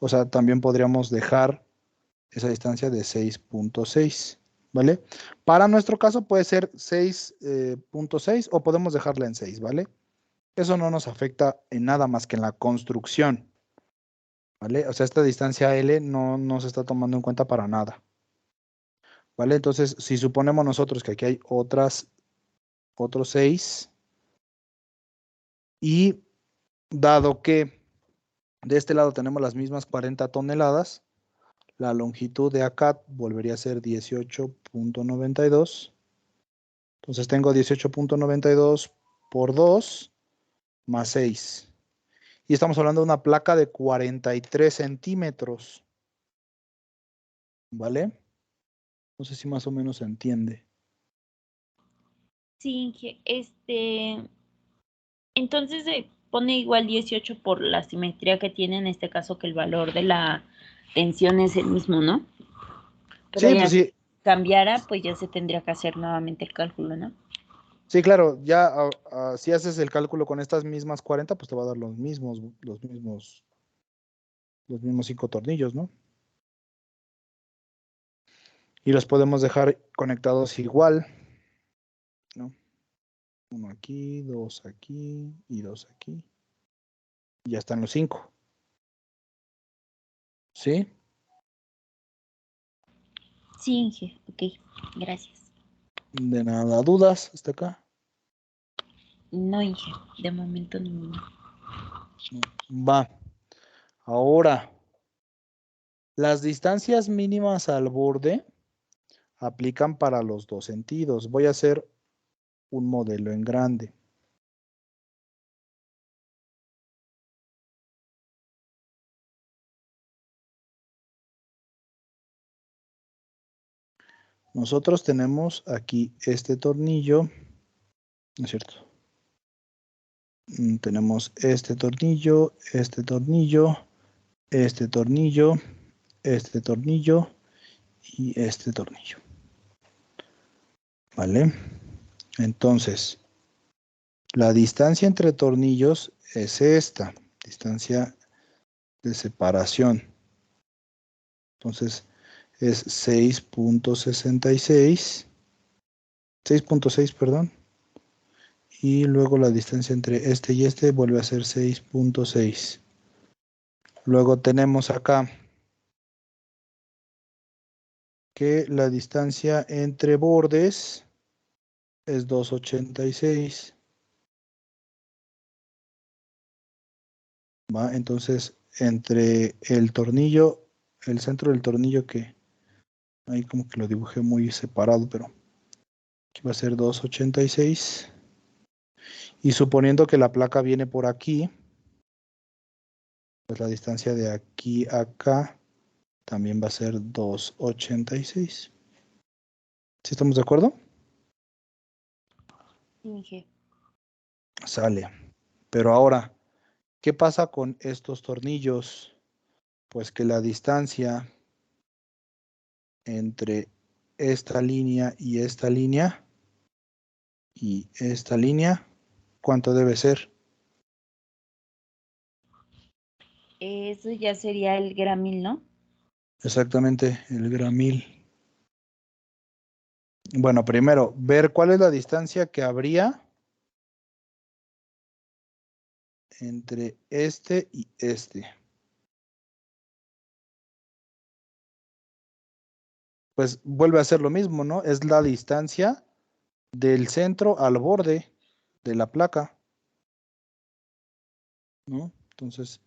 O sea, también podríamos dejar esa distancia de 6.6, ¿vale? Para nuestro caso puede ser 6.6 o podemos dejarla en 6, ¿vale? Eso no nos afecta en nada más que en la construcción, ¿vale? O sea, esta distancia L no se está tomando en cuenta para nada, ¿vale? Entonces, si suponemos nosotros que aquí hay otros 6 y dado que de este lado tenemos las mismas 40 toneladas, la longitud de acá volvería a ser 18.92. Entonces tengo 18.92 por 2 más 6. Y estamos hablando de una placa de 43 centímetros. ¿Vale? No sé si más o menos se entiende. Sí, Inge. Entonces se pone igual 18 por la simetría que tiene en este caso, que el valor de la tensión es el mismo, ¿no? Pero Sí, ya pues si sí. cambiara, pues ya se tendría que hacer nuevamente el cálculo, ¿no? Sí, claro, ya si haces el cálculo con estas mismas 40, pues te va a dar los mismos 5 tornillos, ¿no? Y los podemos dejar conectados igual, ¿no? Uno aquí, dos aquí y dos aquí. Y ya están los 5. ¿Sí? Sí, Inge. Ok, gracias. De nada, ¿dudas hasta acá? No, Inge, de momento ninguno. Va. Ahora, las distancias mínimas al borde aplican para los dos sentidos. Voy a hacer un modelo en grande. Nosotros tenemos aquí este tornillo, ¿no es cierto? Tenemos este tornillo, este tornillo, este tornillo, este tornillo y este tornillo. ¿Vale? Entonces, la distancia entre tornillos es esta, distancia de separación. Entonces, es 6.66, 6.6, perdón. Y luego la distancia entre este y este vuelve a ser 6.6. Luego tenemos acá que la distancia entre bordes es 2.86. ¿Va? Entonces, entre el tornillo, el centro del tornillo, que ahí como que lo dibujé muy separado, pero aquí va a ser 2.86. Y suponiendo que la placa viene por aquí, pues la distancia de aquí a acá también va a ser 2.86. ¿Sí estamos de acuerdo? Sí, Inge. Sale. Pero ahora, ¿qué pasa con estos tornillos? Pues que la distancia entre esta línea y esta línea ¿cuánto debe ser? Eso ya sería el gramil, ¿no? Exactamente, el gramil. Bueno, primero, ver cuál es la distancia que habría entre este y este. Pues vuelve a ser lo mismo, ¿no? Es la distancia del centro al borde de la placa, ¿no? Entonces,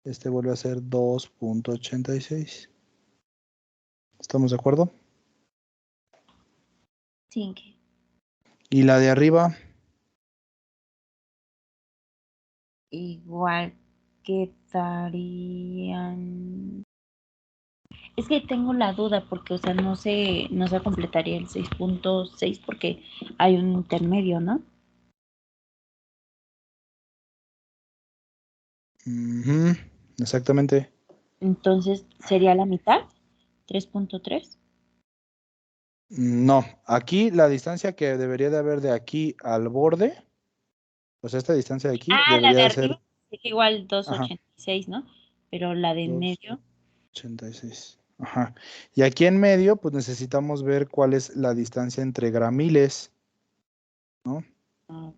Este vuelve a ser 2.86. ¿Estamos de acuerdo? Sí, que Y la de arriba, igual quedarían. Es que tengo la duda porque, o sea, no se completaría el 6.6 porque hay un intermedio, ¿no? ujú, exactamente. Entonces, ¿sería la mitad? 3.3. No, aquí la distancia que debería de haber de aquí al borde, pues esta distancia de aquí Ah, la debería de de ser, arriba, sí, igual ajá, 2.86, ¿no? Pero la de en medio, 2.86. Ajá. Y aquí en medio, pues necesitamos ver cuál es la distancia entre gramiles, ¿no? ah, ok.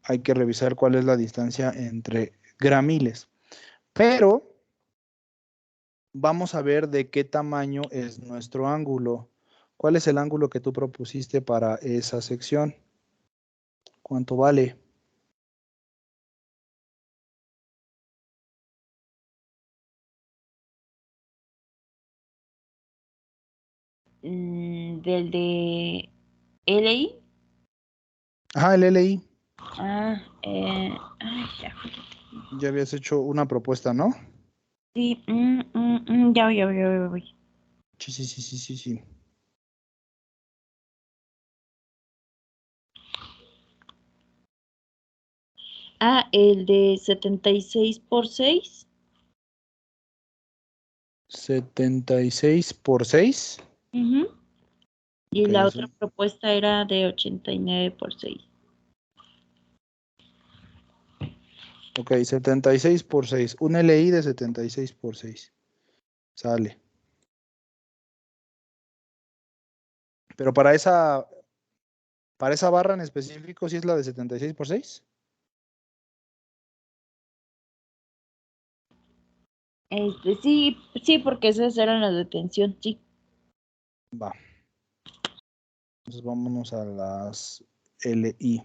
Hay que revisar cuál es la distancia entre gramiles. Pero vamos a ver de qué tamaño es nuestro ángulo. ¿Cuál es el ángulo que tú propusiste para esa sección? ¿Cuánto vale? Del de LI. Ajá, el LI. Ah, ay, ya. Ya habías hecho una propuesta, ¿no? Sí, ya voy. Sí, sí, sí, sí, sí, sí. Ah, el de 76 por 6. 76 por 6. Ujú. Y Ok, la eso. otra propuesta era de 89 por 6. Ok, 76 por 6. Un LI de 76 por 6. Sale. Pero para esa barra en específico, ¿sí es la de 76 por 6? Sí, sí, porque esas eran las de tensión, sí. Va. Entonces vámonos a las LI.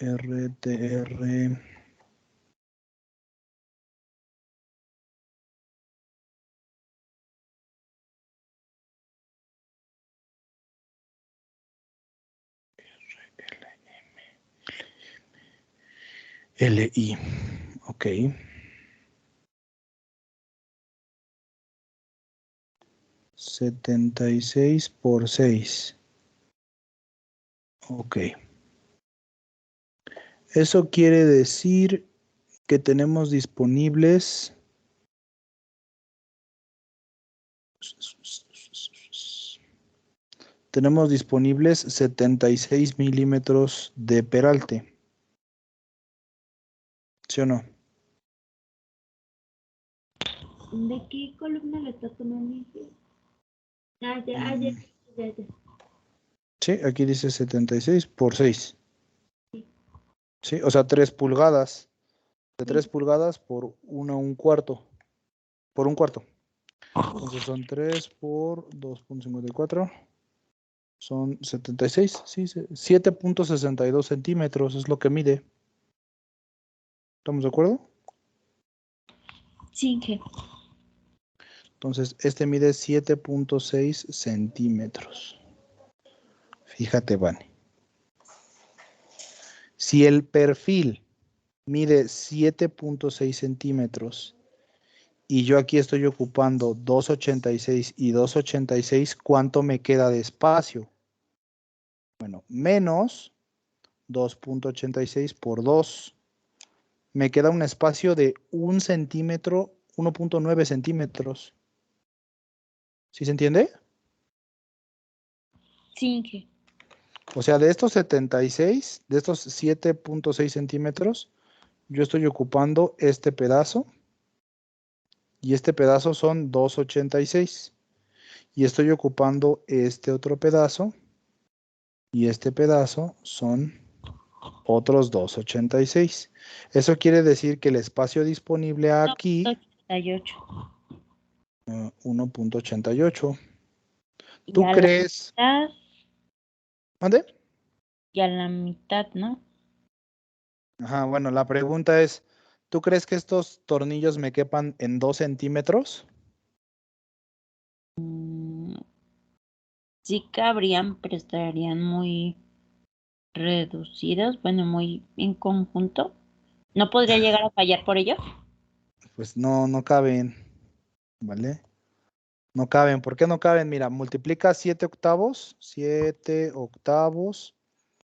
RTR. LI. Ok. 76 por 6. Ok. Eso quiere decir que tenemos disponibles. Tenemos disponibles 76 milímetros de peralte. ¿Sí o no? ¿De qué columna le está tomando? Ya, Mm, ya, ya. sí, aquí dice 76 por 6. Sí, o sea, 3 pulgadas. De 3 Sí. pulgadas por un cuarto. Por un cuarto. Entonces son 3 por 2.54. Son 76, sí, 7.62 centímetros es lo que mide. ¿Estamos de acuerdo? Sí, que. Entonces, este mide 7.6 centímetros. Fíjate, Vane. Si el perfil mide 7.6 centímetros y yo aquí estoy ocupando 2.86 y 2.86, ¿cuánto me queda de espacio? Bueno, menos 2.86 por 2. Me queda un espacio de 1 centímetro, 1.9 centímetros. ¿Sí se entiende? Sí, que. O sea, de estos 76, de estos 7.6 centímetros, yo estoy ocupando este pedazo y este pedazo son 2.86. Y estoy ocupando este otro pedazo y este pedazo son otros 2.86. Eso quiere decir que el espacio disponible aquí, 88. 1.88. Y ¿Tú a la crees? mitad, ¿Mande? y a la mitad, ¿no? Ajá, bueno, la pregunta es, ¿tú crees que estos tornillos me quepan en 2 centímetros? Mm, sí cabrían, pero estarían muy reducidos, bueno, muy en conjunto. ¿No podría llegar a fallar por ello? Pues no, no caben, ¿vale? No caben. ¿Por qué no caben? Mira, multiplica 7 octavos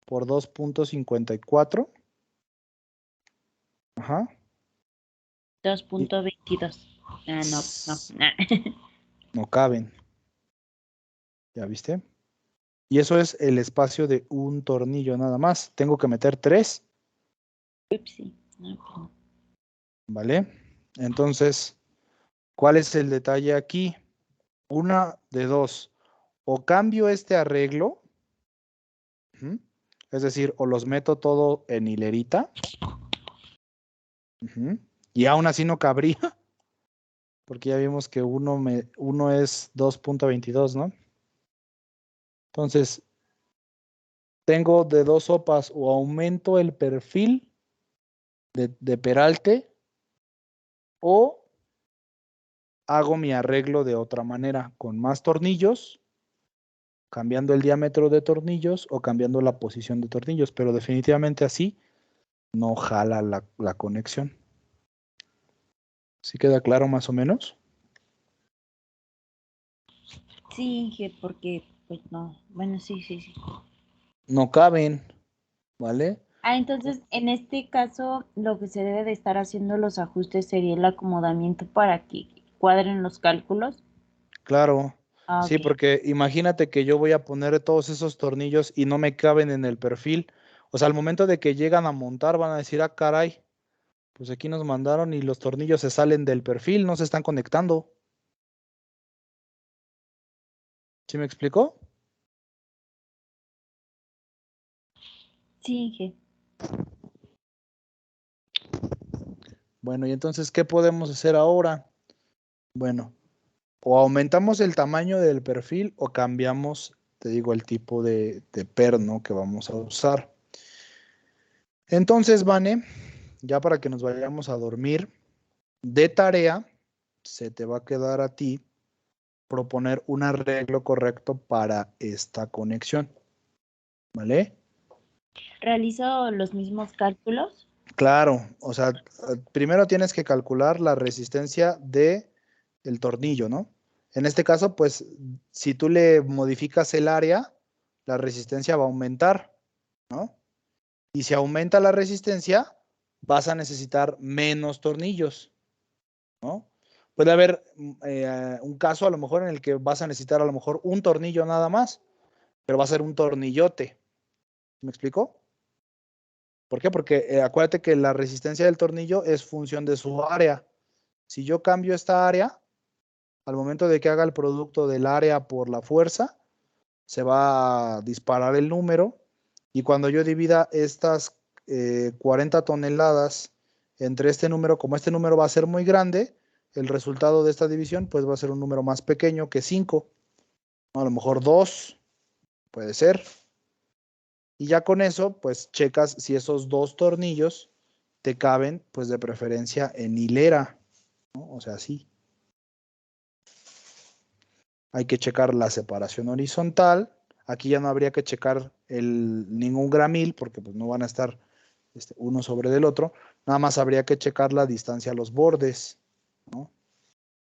por 2,54. Ajá. 2.22. Ah, no, no. No caben, ¿ya viste? Y eso es el espacio de un tornillo nada más. Tengo que meter 3, Upsi. No, pues no. ¿vale? Entonces, ¿cuál es el detalle aquí? Una de dos. O cambio este arreglo, ujú, es decir, o los meto todo en hilerita, ujú, y aún así no cabría, porque ya vimos que uno es 2,22, ¿no? Entonces, tengo de dos sopas, o aumento el perfil de peralte, o hago mi arreglo de otra manera, con más tornillos, cambiando el diámetro de tornillos o cambiando la posición de tornillos, pero definitivamente así no jala la conexión. ¿Sí queda claro más o menos? Sí, que porque, pues no. Bueno, sí, sí, sí. No caben, ¿vale? Ah, entonces, en este caso, lo que se debe de estar haciendo los ajustes sería el acomodamiento para que cuadren los cálculos. Claro. Ah, Sí, ok. porque imagínate que yo voy a poner todos esos tornillos y no me caben en el perfil. O sea, al momento de que llegan a montar van a decir, ah, caray, pues aquí nos mandaron y los tornillos se salen del perfil, no se están conectando. ¿Sí me explicó? Sí, Inge. Bueno, y entonces, ¿qué podemos hacer ahora? Bueno, o aumentamos el tamaño del perfil o cambiamos, te digo, el tipo de perno que vamos a usar. Entonces, Vane, ya para que nos vayamos a dormir, de tarea, se te va a quedar a ti proponer un arreglo correcto para esta conexión, ¿vale? Realizo los mismos cálculos. Claro, o sea, primero tienes que calcular la resistencia de el tornillo, ¿no? En este caso, pues, si tú le modificas el área, la resistencia va a aumentar, ¿no? Y si aumenta la resistencia, vas a necesitar menos tornillos, ¿no? Puede haber un caso a lo mejor en el que vas a necesitar a lo mejor un tornillo nada más, pero va a ser un tornillote. ¿Me explico? ¿Por qué? Porque acuérdate que la resistencia del tornillo es función de su área. Si yo cambio esta área, al momento de que haga el producto del área por la fuerza, se va a disparar el número y cuando yo divida estas 40 toneladas entre este número, como este número va a ser muy grande, el resultado de esta división pues va a ser un número más pequeño que 5, a lo mejor 2, puede ser. Y ya con eso pues checas si esos dos tornillos te caben pues de preferencia en hilera, ¿no? O sea, sí. Hay que checar la separación horizontal. Aquí ya no habría que checar ningún gramil porque pues, no van a estar uno sobre del otro. Nada más habría que checar la distancia a los bordes, ¿no?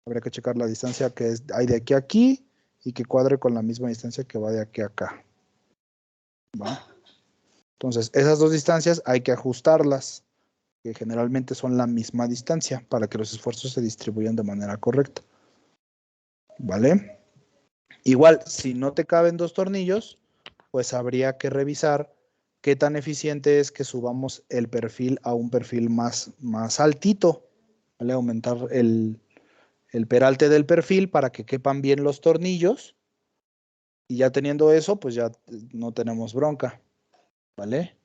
Habría que checar la distancia que hay de aquí a aquí y que cuadre con la misma distancia que va de aquí a acá, ¿va? Entonces, esas dos distancias hay que ajustarlas, que generalmente son la misma distancia para que los esfuerzos se distribuyan de manera correcta, ¿vale? Igual, si no te caben dos tornillos, pues habría que revisar qué tan eficiente es que subamos el perfil a un perfil más altito, ¿vale? Aumentar el peralte del perfil para que quepan bien los tornillos y ya teniendo eso, pues ya no tenemos bronca, ¿vale?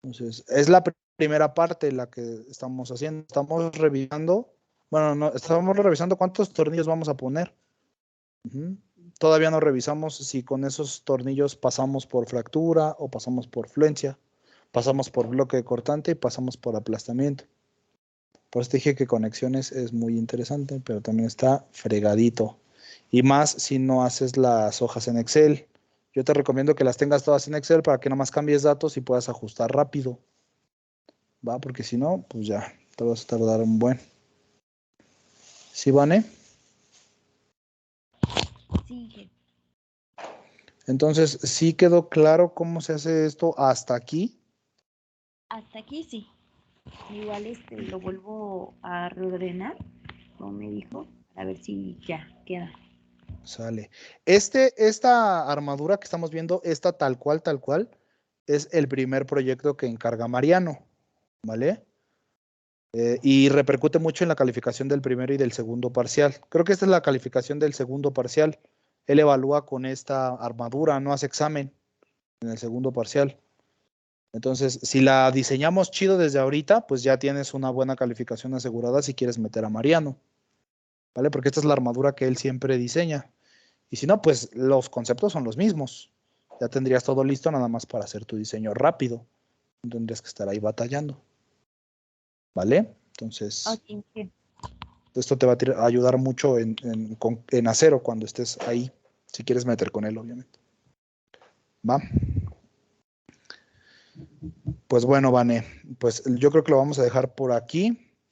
Entonces, es la primera parte la que estamos haciendo. Estamos revisando, bueno, no, estamos revisando cuántos tornillos vamos a poner. Ujú. Todavía no revisamos si con esos tornillos pasamos por fractura o pasamos por fluencia, Pasamos por bloque cortante y pasamos por aplastamiento. Por eso te dije que conexiones es muy interesante, pero también está fregadito. Y más si no haces las hojas en Excel. Yo te recomiendo que las tengas todas en Excel para que nomás cambies datos y puedas ajustar rápido. ¿Va? Porque si no, pues ya, te vas a tardar un buen. ¿Sí, Vane? Sí, jefe. Entonces, ¿sí quedó claro cómo se hace esto hasta aquí? Hasta aquí sí. Igual lo vuelvo a reordenar, como me dijo, para ver si ya queda. Sale. Esta armadura que estamos viendo, esta tal cual, es el primer proyecto que encarga Mariano, ¿vale? Y repercute mucho en la calificación del primero y del segundo parcial. Creo que esta es la calificación del segundo parcial. Él evalúa con esta armadura, no hace examen en el segundo parcial. Entonces, si la diseñamos chido desde ahorita, pues ya tienes una buena calificación asegurada si quieres meter a Mariano, ¿vale? Porque esta es la armadura que él siempre diseña. Y si no, pues los conceptos son los mismos. Ya tendrías todo listo nada más para hacer tu diseño rápido. No tendrías que estar ahí batallando. ¿Vale? Entonces, Ok, sí. esto te va a ayudar mucho en acero cuando estés ahí. Si quieres meter con él, obviamente. ¿Va? Pues bueno, Vane, pues yo creo que lo vamos a dejar por aquí.